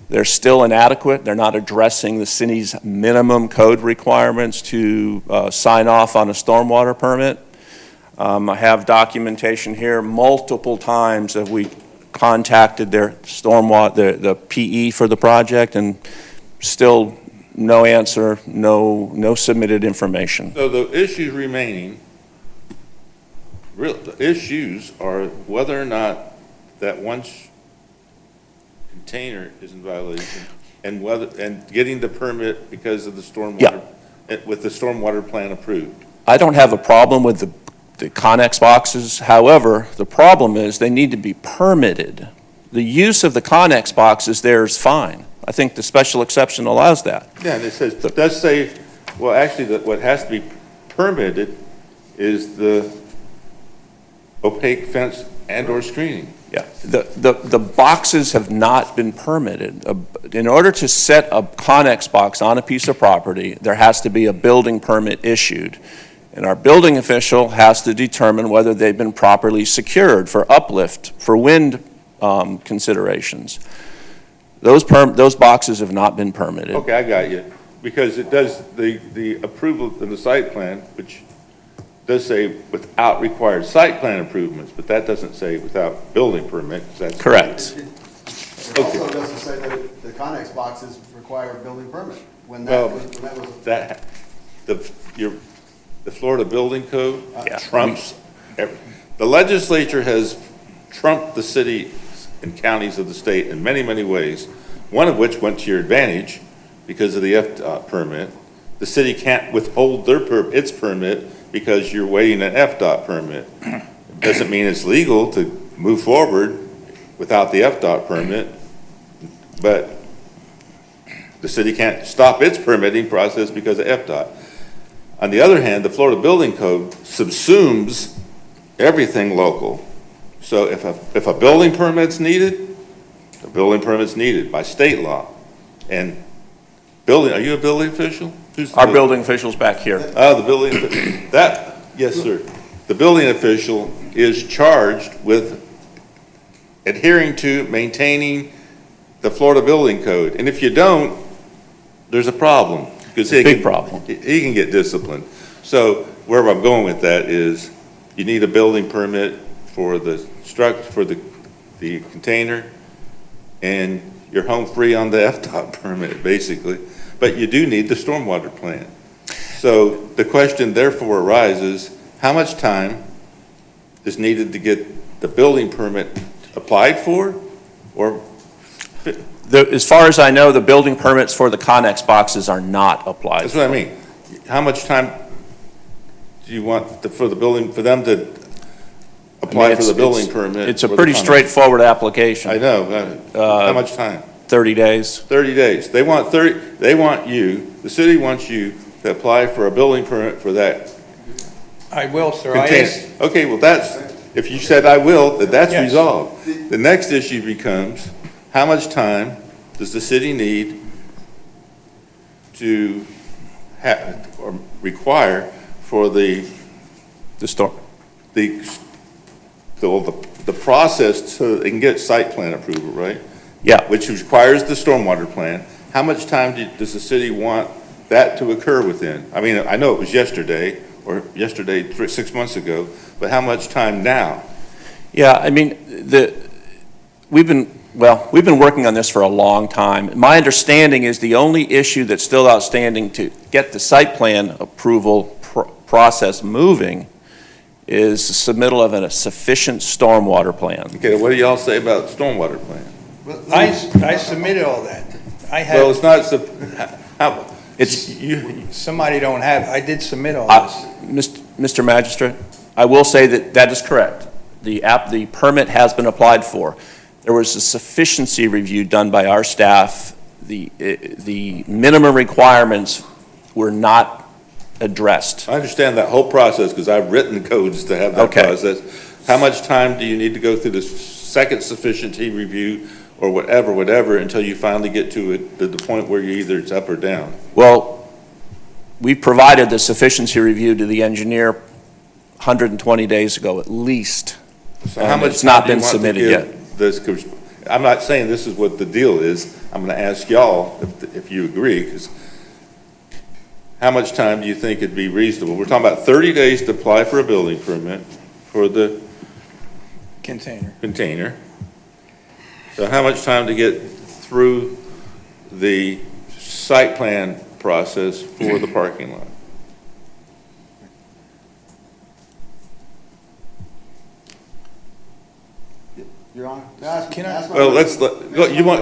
H: They're still inadequate. They're not addressing the city's minimum code requirements to sign off on a stormwater permit. I have documentation here. Multiple times have we contacted their stormwater, the PE for the project, and still no answer, no submitted information.
A: So the issues remaining, the issues are whether or not that one container is in violation and getting the permit because of the stormwater, with the stormwater plan approved.
H: I don't have a problem with the Connex boxes. However, the problem is they need to be permitted. The use of the Connex boxes there is fine. I think the special exception allows that.
A: Yeah, and it does say, well, actually, what has to be permitted is the opaque fence and/or screening.
H: Yeah, the boxes have not been permitted. In order to set a Connex box on a piece of property, there has to be a building permit issued. And our building official has to determine whether they've been properly secured for uplift, for wind considerations. Those boxes have not been permitted.
A: Okay, I got you. Because it does, the approval of the site plan, which does say without required site plan improvements, but that doesn't say without building permits. That's
H: Correct.
E: It also doesn't say that the Connex boxes require a building permit.
A: Well, the Florida Building Code trumps, the legislature has trumped the cities and counties of the state in many, many ways, one of which went to your advantage because of the FDOT permit. The city can't withhold its permit because you're waiting an FDOT permit. It doesn't mean it's legal to move forward without the FDOT permit, but the city can't stop its permitting process because of FDOT. On the other hand, the Florida Building Code subsumes everything local. So if a building permit's needed, a building permit's needed by state law. And are you a building official?
H: Our building official's back here.
A: Oh, the building, yes, sir. The building official is charged with adhering to, maintaining the Florida Building Code. And if you don't, there's a problem.
H: Big problem.
A: He can get disciplined. So where I'm going with that is you need a building permit for the container, and you're home free on the FDOT permit, basically. But you do need the stormwater plan. So the question therefore arises, how much time is needed to get the building permit applied for? Or
H: As far as I know, the building permits for the Connex boxes are not applied.
A: that's what I mean. How much time do you want for them to apply for the building permit?
H: It's a
A: for the
H: pretty
A: Connex?
H: straightforward application.
A: I know. How much time?
H: 30 days.
A: 30 days. They want you, the city wants you to apply for a building permit for that
F: I will, sir.
A: container. Okay, well, if you said I will, that's
F: Yes.
A: resolved. The next issue becomes, how much time does the city need to have, or require for the process so they can get site plan approval, right?
H: Yeah.
A: Which requires the stormwater plan. How much time does the city want that to occur within? I mean, I know it was yesterday, or 6 months ago, but how much time now?
H: Yeah, I mean, we've been working on this for a long time. My understanding is the only issue that's still outstanding to get the site plan approval process moving is the submittal of a sufficient stormwater plan.
A: Okay, what do y'all say about stormwater plan?
F: I submitted all that. I
A: Well, it's
F: had,
A: not, how,
H: It's,
F: somebody don't have, I did submit all this.
H: Mr. Magistrate, I will say that that is correct. The permit has been applied for. There was a sufficiency review done by our staff. The minimum requirements were not addressed.
A: I understand that whole process, because I've written codes to have that
H: Okay.
A: process. How much time do you need to go through the second sufficiency review, or whatever, until you finally get to it, the point where either it's up or down?
H: Well, we provided the sufficiency review to the engineer 120 days ago at least.
A: So how much
H: It's not
A: time do you
H: been
A: want to
H: submitted
A: give
H: yet.
A: this? 'Cause I'm not saying this is what the deal is. I'm going to ask y'all if you agree, because how much time do you think it'd be reasonable? We're talking about 30 days to apply for a building permit for the
F: Container.
A: container. So how much time to get through the site plan process for the parking lot?
E: Your Honor?
F: Can I-
A: Well,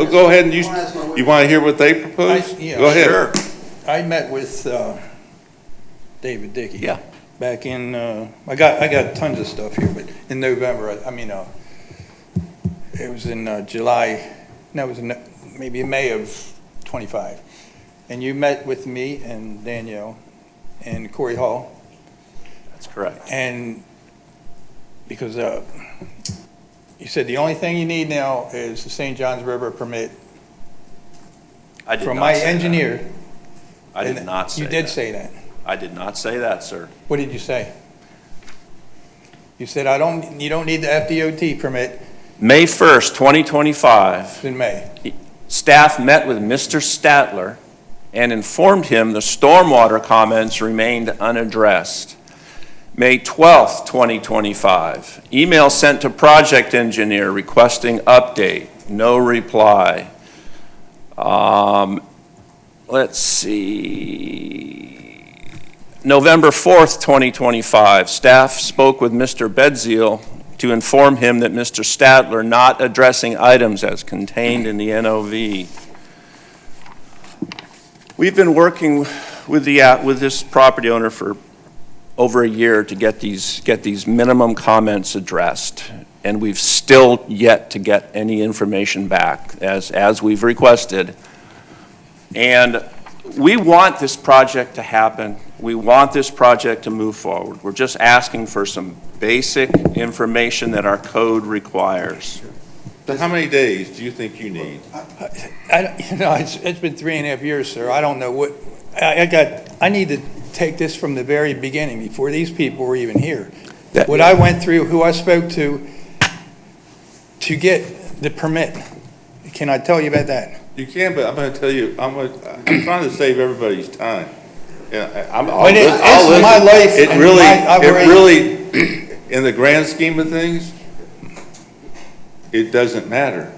A: go ahead and you want to hear what they propose?
F: Yeah,
A: Go ahead.
H: Sure.
F: I met with David Dickey.
H: Yeah.
F: Back in, I got tons of stuff here, but in November, it was in July, no, it was in maybe in May of '25. And you met with me and Danielle and Corey Hall,
H: That's correct.
F: and because you said the only thing you need now is the St. Johns River permit
H: I did
F: from
H: not
F: my
H: say that.
F: engineer.
H: I did
F: And
H: not say
F: You
H: that.
F: did say that.
H: I did not say that, sir.
F: What did you say? You said, you don't need the FDOT permit.
H: May 1st, 2025.
F: It's in May.
H: Staff met with Mr. Statler and informed him the stormwater comments remained unaddressed. May 12th, 2025, email sent to project engineer requesting update, no reply. Let's see. November 4th, 2025, staff spoke with Mr. Bedziel to inform him that Mr. Statler not addressing items as contained in the NOV. We've been working with this property owner for over a year to get these minimum comments addressed, and we've still yet to get any information back as we've requested. And we want this project to happen. We want this project to move forward. We're just asking for some basic information that our code requires.
A: So how many days do you think you need?
F: It's been 3.5 years, sir. I don't know what, I need to take this from the very beginning, before these people were even here.
H: That-
F: What I went through, who I spoke to get the permit. Can I tell you about that?
A: You can, but I'm going to tell you, I'm trying to save everybody's time. Yeah,
F: But it's my life
A: It
F: and
A: really, in the grand scheme of things, it doesn't matter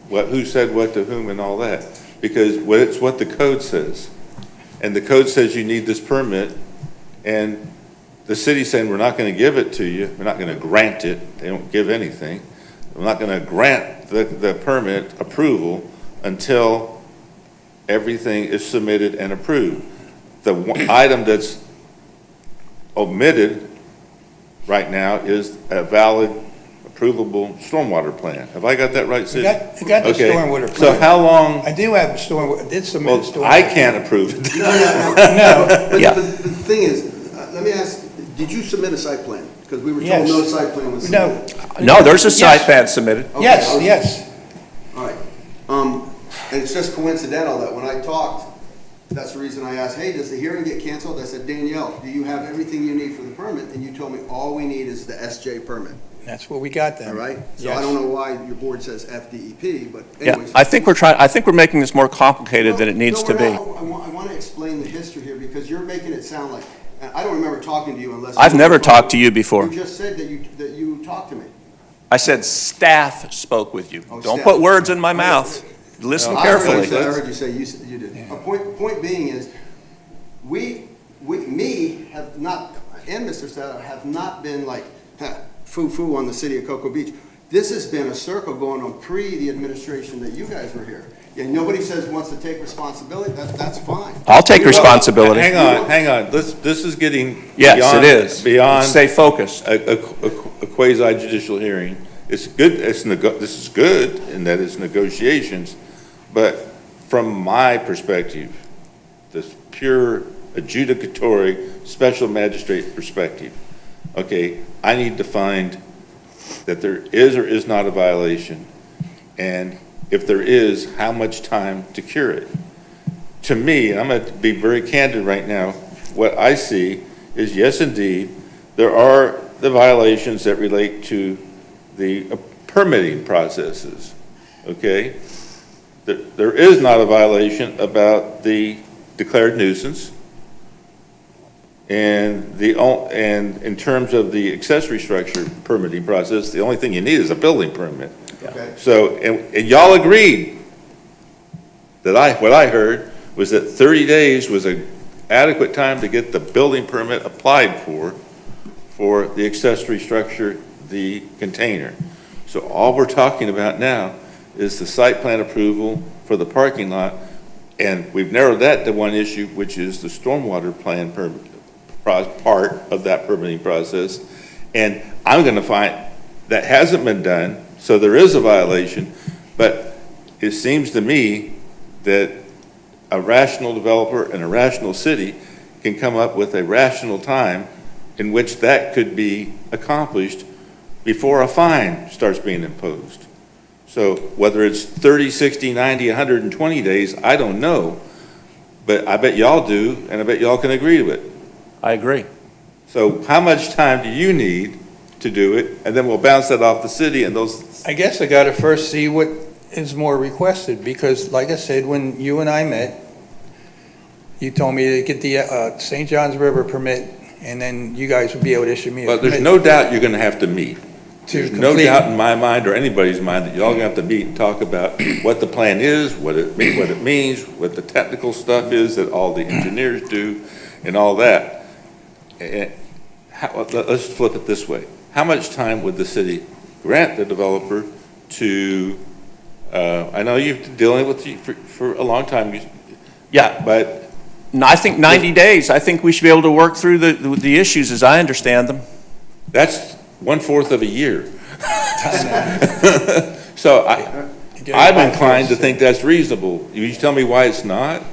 A: who said what to whom and all that, because it's what the code says. And the code says you need this permit, and the city's saying, we're not going to give it to you, we're not going to grant it, they don't give anything. We're not going to grant the permit approval until everything is submitted and approved. The one item that's omitted right now is a valid, approvable stormwater plan. Have I got that right, Sid?
F: You got the
A: Okay.
F: stormwater
A: So
F: plan.
A: how long,
F: I do have a storm, did submit a
A: well,
F: storm.
A: I can't approve it.
F: No,
H: Yeah.
E: But the thing is, let me ask, did you submit a site plan? Because we were told
F: Yes.
E: no site plan was
F: no.
E: submitted.
H: No, there's a site
F: Yes.
H: plan submitted.
E: Okay,
F: Yes,
E: I was-
F: yes.
E: All right. And it's just coincidental that when I talked, that's the reason I asked, hey, does the hearing get canceled? I said, Danielle, do you have everything you need for the permit? And you told me all we need is the SJ permit,
F: That's what we got then.
E: all right? So
F: Yes.
E: I don't know why your board says FDEP, but
H: Yeah,
E: anyways.
H: I think we're making this more complicated than it needs to
E: No,
H: be.
E: we're not. I want to explain the history here, because you're making it sound like, and I don't remember talking to you unless.
H: I've never talked to you before.
E: You just said that you talked to me.
H: I said staff spoke with you.
E: Oh,
H: Don't
E: staff.
H: put words in my mouth. Listen
E: I heard
H: carefully.
E: you say- I heard you say you did. Point being is, we have not, and Mr. Stella have not been like, foo-foo on the city of Cocoa Beach. This has been a circle going on pre the administration that you guys were here. And nobody says wants to take responsibility, that's fine.
H: I'll take responsibility.
A: Hang on, this is getting
H: Yes,
A: beyond.
H: it is.
A: Beyond
H: Stay focused.
A: a quasi judicial hearing. It's good, this is good in that it's negotiations, but from my perspective, this pure adjudicatory special magistrate perspective, okay, I need to find that there is or is not a violation, and if there is, how much time to cure it. To me, and I'm going to be very candid right now, what I see is, yes, indeed, there are the violations that relate to the permitting processes, okay? There is not a violation about the declared nuisance, and in terms of the accessory structure permitting process, the only thing you need is a building permit.
E: Okay.
A: So, and y'all agreed that what I heard was that 30 days was an adequate time to get the building permit applied for the accessory structure, the container. So all we're talking about now is the site plan approval for the parking lot, and we've narrowed that to one issue, which is the stormwater plan part of that permitting process. And I'm gonna find that hasn't been done, so there is a violation, but it seems to me that a rational developer and a rational city can come up with a rational time in which that could be accomplished before a fine starts being imposed. So whether it's 30, 60, 90, 120 days, I don't know, but I bet y'all do, and I bet y'all can agree to it.
H: I agree.
A: So how much time do you need to do it? And then we'll bounce that off the city and those.
F: I guess I gotta first see what is more requested, because like I said, when you and I met, you told me to get the St. Johns River permit, and then you guys would be able to issue me a
A: But
F: permit.
A: there's no doubt you're gonna have to meet.
F: To
A: There's no
F: complete-
A: doubt in my mind or anybody's mind that y'all gonna have to meet and talk about what the plan is, what it means, what the technical stuff is that all the engineers do, and all that. Let's flip it this way. How much time would the city grant the developer to, I know you've been dealing with it for a long time.
H: Yeah.
A: But
H: No, I think 90 days. I think we should be able to work through the issues as I understand them.
A: that's 1/4 of a year. So I'm inclined to think that's reasonable. You tell me why it's not?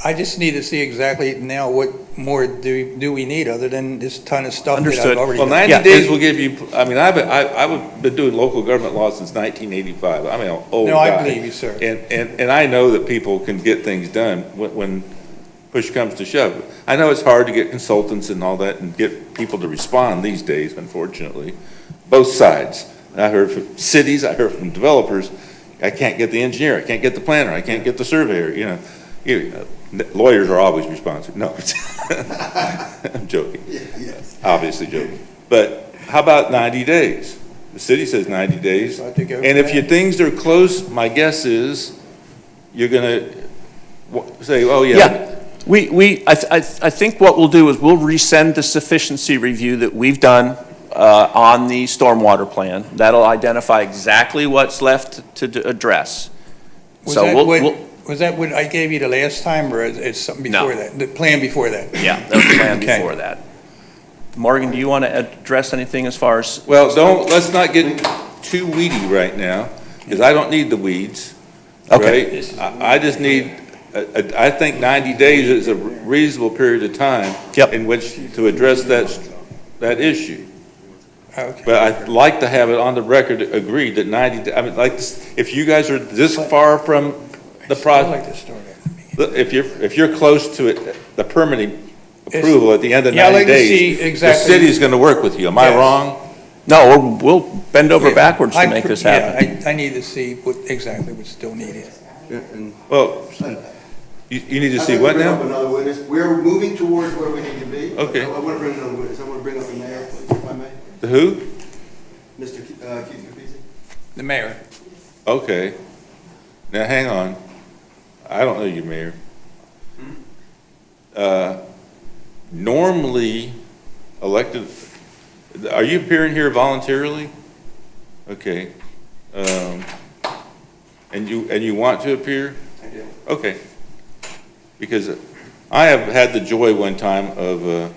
F: I just need to see exactly now what more do we need other than this ton of stuff that
H: Understood.
F: I've already
A: Well,
F: done.
A: 90
H: Yeah.
A: days will give you, I mean, I've been doing local government law since 1985. I'm an old guy.
F: No, I believe you, sir.
A: And I know that people can get things done when push comes to shove. I know it's hard to get consultants and all that and get people to respond these days, unfortunately. Both sides. I heard from cities, I heard from developers, I can't get the engineer, I can't get the planner, I can't get the surveyor, you know. Lawyers are always responsive. No, I'm joking.
E: Yes.
A: Obviously joking. But how about 90 days? The city says 90 days.
F: I think
A: And if your things are close, my guess is you're gonna say, oh, yeah.
H: Yeah. I think what we'll do is we'll resend the sufficiency review that we've done on the stormwater plan. That'll identify exactly what's left to address.
F: Was
H: So
F: that
H: we'll,
F: was that what I gave you the last time, or is something
H: No.
F: before that? The plan before that?
H: yeah, that was the plan
F: Okay.
H: before that. Morgan, do you want to address anything as far as?
A: Well, let's not get too weedy right now, because I don't need the weeds.
H: Okay.
A: Right? I just need, I think 90 days is a reasonable period of time.
H: Yep.
A: In which to address that issue.
F: Okay.
A: But I'd like to have it on the record agreed that 90, I mean, like, if you guys are this far from the
F: I'd
A: project,
F: like to start at the beginning.
A: if you're close to it, the permitting approval at the end of
F: Yeah, I'd
A: 90
F: like to
A: days,
F: see
A: the
F: exactly-
A: city's gonna work with you. Am I
F: Yes.
A: wrong?
H: No, we'll bend over
F: Yeah,
H: backwards to make this happen.
F: Yeah, I need to see exactly what's still needed.
E: Yeah, and
A: Well, you need to see
E: I'd
A: what
E: like to bring up
A: now?
E: another witness. We're moving towards where we need to be.
A: Okay.
E: I want to bring another witness. I want to bring up the mayor, please, if I may.
A: The who?
E: Mr. Keith Capizzi.
F: The mayor.
A: Okay. Now, hang on. I don't know you, Mayor. Normally, elected, are you appearing here voluntarily? Okay. And you want to appear?
E: I do.
A: Okay. Because I have had the joy one time of, the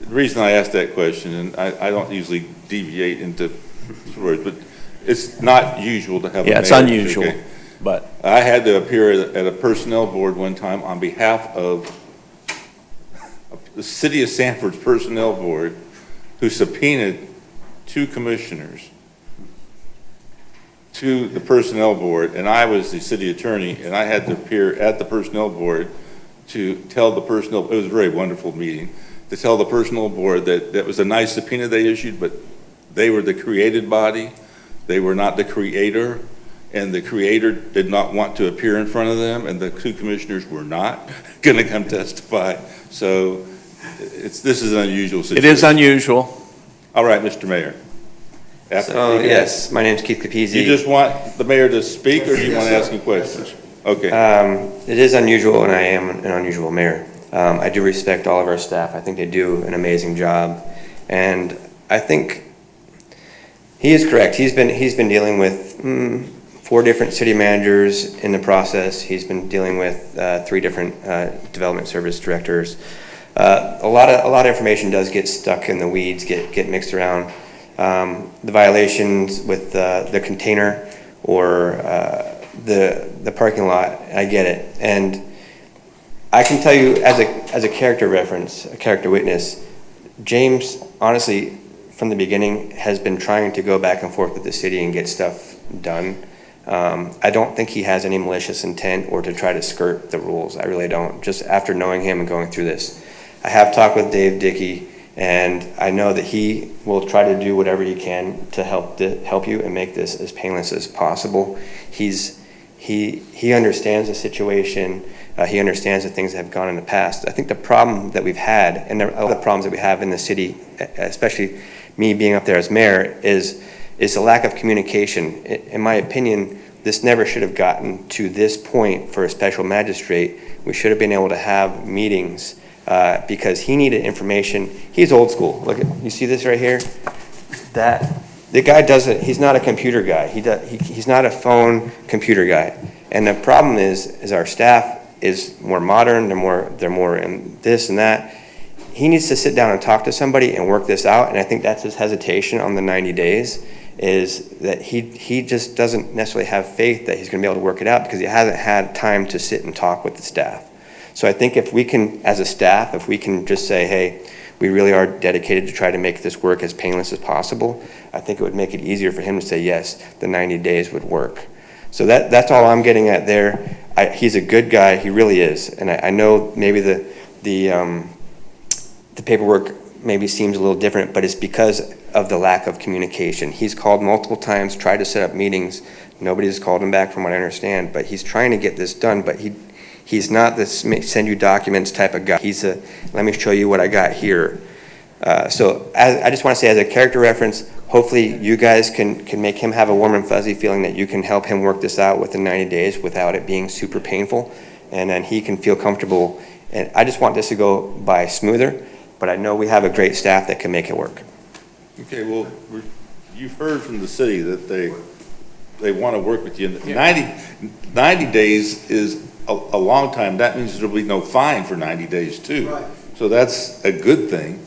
A: reason I asked that question, and I don't usually deviate into words, but it's not usual to have a
H: Yeah, it's
A: mayor,
H: unusual,
A: okay?
H: but
A: I had to appear at a personnel board one time on behalf of the City of Sanford's Personnel Board, who subpoenaed 2 commissioners to the Personnel Board, and I was the city attorney, and I had to appear at the Personnel Board to tell the Personnel, it was a very wonderful meeting, to tell the Personnel Board that that was a nice subpoena they issued, but they were the created body, they were not the creator, and the creator did not want to appear in front of them, and the 2 commissioners were not going to come testify. So this is an unusual situation.
H: it is unusual.
A: All right, Mr. Mayor.
I: So, yes, my name's Keith Capizzi.
A: You just want the mayor to speak, or do you want to ask him questions? Okay.
I: It is unusual, and I am an unusual mayor. I do respect all of our staff. I think they do an amazing job. And I think he is correct. He's been dealing with 4 different city managers in the process. He's been dealing with 3 different development service directors. A lot of information does get stuck in the weeds, get mixed around. The violations with the container or the parking lot, I get it. And I can tell you as a character reference, a character witness, James, honestly, from the beginning, has been trying to go back and forth with the city and get stuff done. I don't think he has any malicious intent or to try to skirt the rules. I really don't. Just after knowing him and going through this, I have talked with Dave Dickey, and I know that he will try to do whatever he can to help you and make this as painless as possible. He understands the situation. He understands the things that have gone in the past. I think the problem that we've had, and the other problems that we have in the city, especially me being up there as mayor, is the lack of communication. In my opinion, this never should have gotten to this point for a special magistrate. We should have been able to have meetings because he needed information. He's old school. Look, you see this right here? The guy doesn't. He's not a computer guy. He's not a phone computer guy. And the problem is our staff is more modern. They're more in this and that. He needs to sit down and talk to somebody and work this out. And I think that's his hesitation on the 90 days. Is that he just doesn't necessarily have faith that he's going to be able to work it out because he hasn't had time to sit and talk with the staff. So I think if we can, as a staff, if we can just say, hey, we really are dedicated to try to make this work as painless as possible, I think it would make it easier for him to say, yes, the 90 days would work. So that's all I'm getting at there. He's a good guy, he really is. And I know maybe the paperwork maybe seems a little different, but it's because of the lack of communication. He's called multiple times, tried to set up meetings. Nobody's called him back from what I understand, but he's trying to get this done, but he's not this send you documents type of guy. He's a, let me show you what I got here. So I just want to say as a character reference, hopefully you guys can make him have a warm and fuzzy feeling that you can help him work this out within 90 days without it being super painful, and then he can feel comfortable. And I just want this to go by smoother, but I know we have a great staff that can make it work.
A: Okay, well, you've heard from the city that they want to work with you. 90 days is a long time. That means there'll be no fine for 90 days too.
E: Right.
A: So that's a good thing.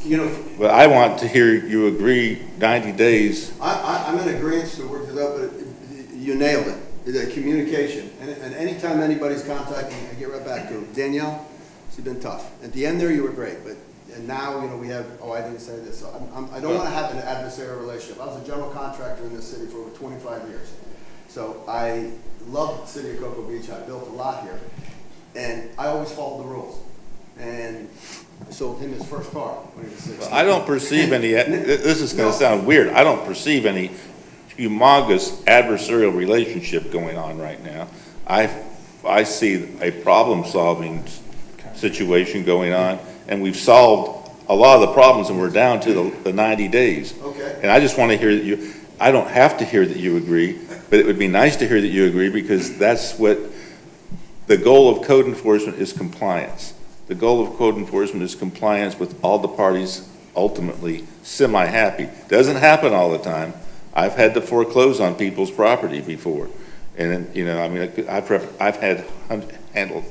E: You know,
A: But I want to hear you agree 90 days.
E: I'm in agreement to work this out, but you nailed it. The communication. And anytime anybody's contacting me, I get right back to them. Danielle, she's been tough. At the end there, you were great, but and now, you know, we have, oh, I didn't say this. So I don't want to have an adversarial relationship. I was a general contractor in this city for over 25 years. So I love the city of Cocoa Beach. I built a lot here. And I always followed the rules. And I sold him his first car when he was 16.
A: Well, I don't perceive any, this is going to sound weird, I don't perceive any humongous adversarial relationship going on right now. I see a problem-solving situation going on, and we've solved a lot of the problems, and we're down to the 90 days.
E: Okay.
A: And I just want to hear that you, I don't have to hear that you agree, but it would be nice to hear that you agree, because that's what, the goal of code enforcement is compliance. the goal of code enforcement is compliance with all the parties ultimately semi-happy. Doesn't happen all the time. I've had to foreclose on people's property before. And, you know, I mean, I've had handled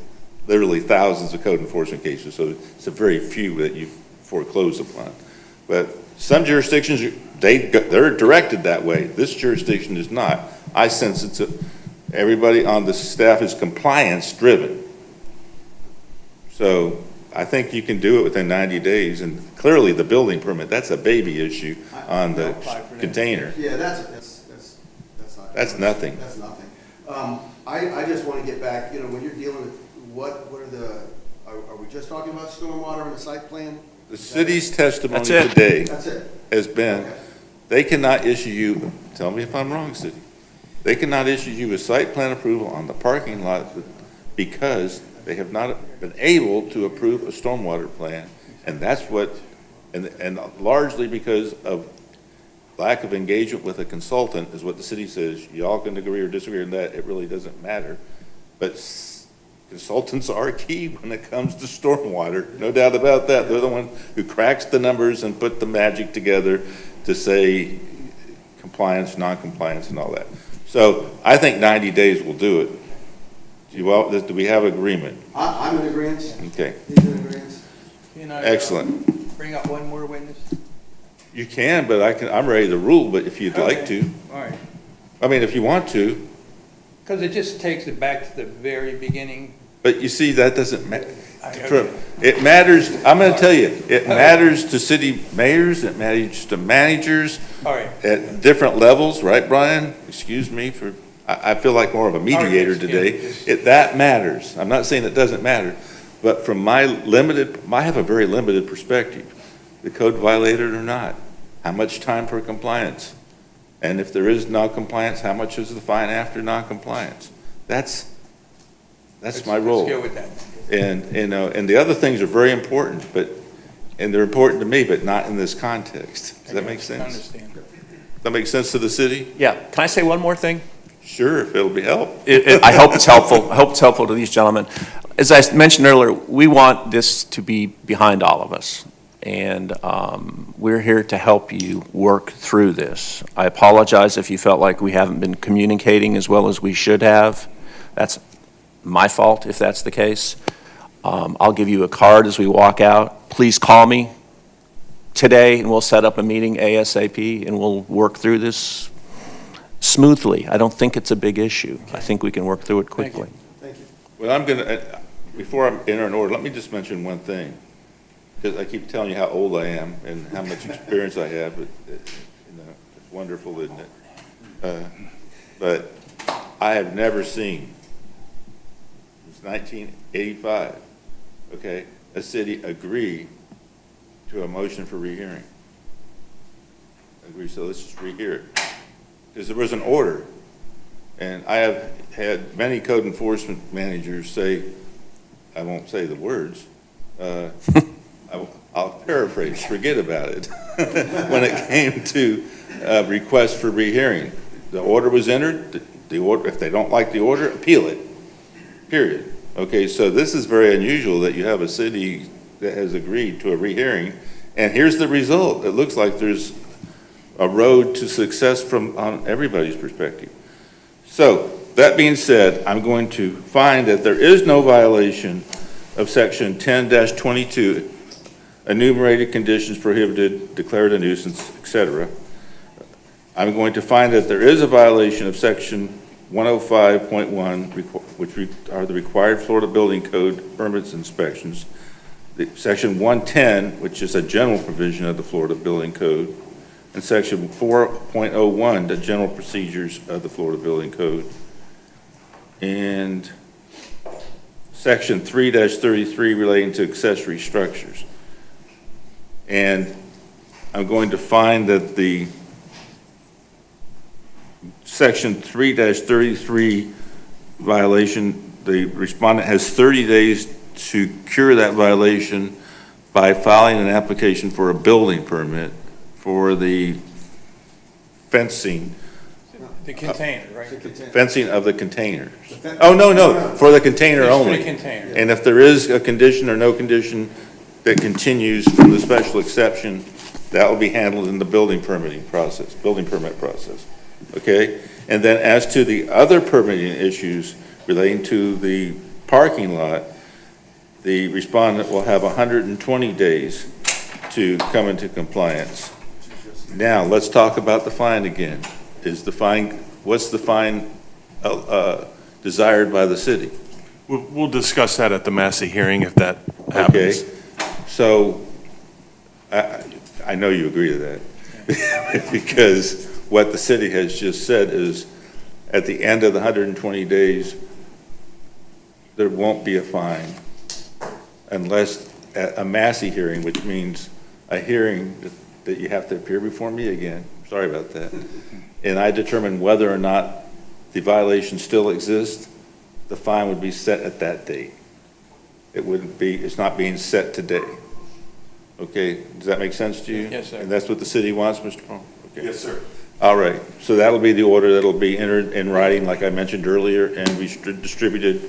A: literally thousands of code enforcement cases, so it's a very few that you foreclose upon. But some jurisdictions, they're directed that way. This jurisdiction is not. I sense everybody on the staff is compliance driven. So I think you can do it within 90 days, and clearly the building permit, that's a baby issue on the container.
E: Yeah, that's not.
A: That's nothing.
E: That's nothing. I just want to get back, you know, when you're dealing with, what are the, are we just talking about stormwater and the site plan?
A: The city's testimony
H: That's it.
A: today
E: That's it?
A: has been,
E: Okay.
A: they cannot issue you, tell me if I'm wrong, city, they cannot issue you a site plan approval on the parking lot because they have not been able to approve a stormwater plan. And that's what, and largely because of lack of engagement with a consultant is what the city says. Y'all can agree or disagree on that, it really doesn't matter. But consultants are key when it comes to stormwater, no doubt about that. They're the one who cracks the numbers and put the magic together to say compliance, non-compliance, and all that. So I think 90 days will do it. Do we have agreement?
E: I'm in agreement.
A: Okay,
E: He's in agreement.
F: Can I,
A: excellent.
F: bring up one more witness?
A: You can, but I'm ready to rule, but if you'd like
F: Okay.
A: to.
F: All right,
A: I mean, if you want to,
F: because it just takes it back to the very beginning.
A: but you see, that doesn't matter.
F: Okay.
A: It matters, I'm gonna tell you, it matters to city mayors, it matters to managers
F: All right.
A: at different levels, right, Brian? Excuse me for, I feel like more of a mediator
F: yes, yeah,
A: today.
F: yes.
A: That matters. I'm not saying it doesn't matter, but from my limited, I have a very limited perspective. The code violated or not? How much time for compliance? And if there is non-compliance, how much is the fine after non-compliance? That's my role.
F: Let's go with that.
A: And, you know, and the other things are very important, and they're important to me, but not in this context. Does that make
F: I
A: sense?
F: understand.
A: Does that make sense to the city?
H: Yeah, can I say one more thing?
A: Sure, if it'll be help.
H: I hope it's helpful. I hope it's helpful to these gentlemen. As I mentioned earlier, we want this to be behind all of us, and we're here to help you work through this. I apologize if you felt like we haven't been communicating as well as we should have. That's my fault if that's the case. I'll give you a card as we walk out. Please call me today, and we'll set up a meeting ASAP, and we'll work through this smoothly. I don't think it's a big issue. I think we can work through it
F: Thank you.
H: quickly.
E: Thank you.
A: Well, I'm gonna, before I enter an order, let me just mention one thing. Because I keep telling you how old I am and how much experience I have, but, you know, it's wonderful, isn't it? But I have never seen, since 1985, okay, a city agree to a motion for rehearing. Agree, so let's just rehear it. Because there was an order, and I have had many code enforcement managers say, I won't say the words, I'll paraphrase, forget about it, when it came to request for rehearing. The order was entered, the order, if they don't like the order, appeal it, period. Okay, so this is very unusual that you have a city that has agreed to a rehearing, and here's the result. It looks like there's a road to success from on everybody's perspective. So, that being said, I'm going to find that there is no violation of section 10-22, enumerated conditions prohibited, declared a nuisance, etc. I'm going to find that there is a violation of section 105.1, which are the required Florida Building Code permits inspections, section 110, which is a general provision of the Florida Building Code, and section 4.01, the general procedures of the Florida Building Code, and section 3-33 relating to accessory structures. And I'm going to find that the section 3-33 violation, the respondent has 30 days to cure that violation by filing an application for a building permit for the fencing
F: The container, right?
A: fencing of the containers. Oh, no, for the container
F: It's for
A: only.
F: the container.
A: And if there is a condition or no condition that continues from the special exception, that will be handled in the building permit process. Okay? And then as to the other permitting issues relating to the parking lot, the respondent will have 120 days to come into compliance. Now, let's talk about the fine again. What's the fine desired by the city?
G: We'll discuss that at the Massey hearing if that
A: Okay,
G: happens.
A: so, I know you agree to that. Because what the city has just said is, at the end of the 120 days, there won't be a fine unless at a Massey hearing, which means a hearing that you have to appear before me again. Sorry about that. And I determine whether or not the violation still exists, the fine would be set at that date. It wouldn't be, it's not being set today. Okay, does that make sense to you?
F: Yes, sir.
A: And that's what the city wants, Mr. Paul? Okay.
G: Yes, sir.
A: All right, so that'll be the order that'll be entered in writing, like I mentioned earlier, and be distributed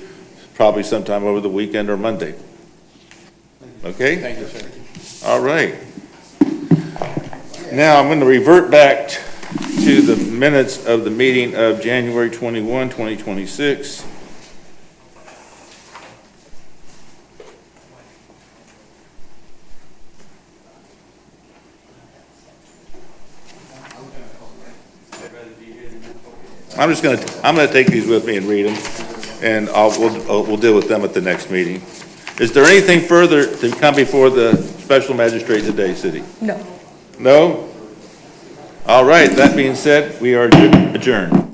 A: probably sometime over the weekend or Monday. Okay?
F: Thank you, sir.
A: All right. Now, I'm going to revert back to the minutes of the meeting of January 21, 2026. I'm going to take these with me and read them, and we'll deal with them at the next meeting. Is there anything further to come before the special magistrate today, city?
B: No.
A: No? All right, that being said, we are adjourned.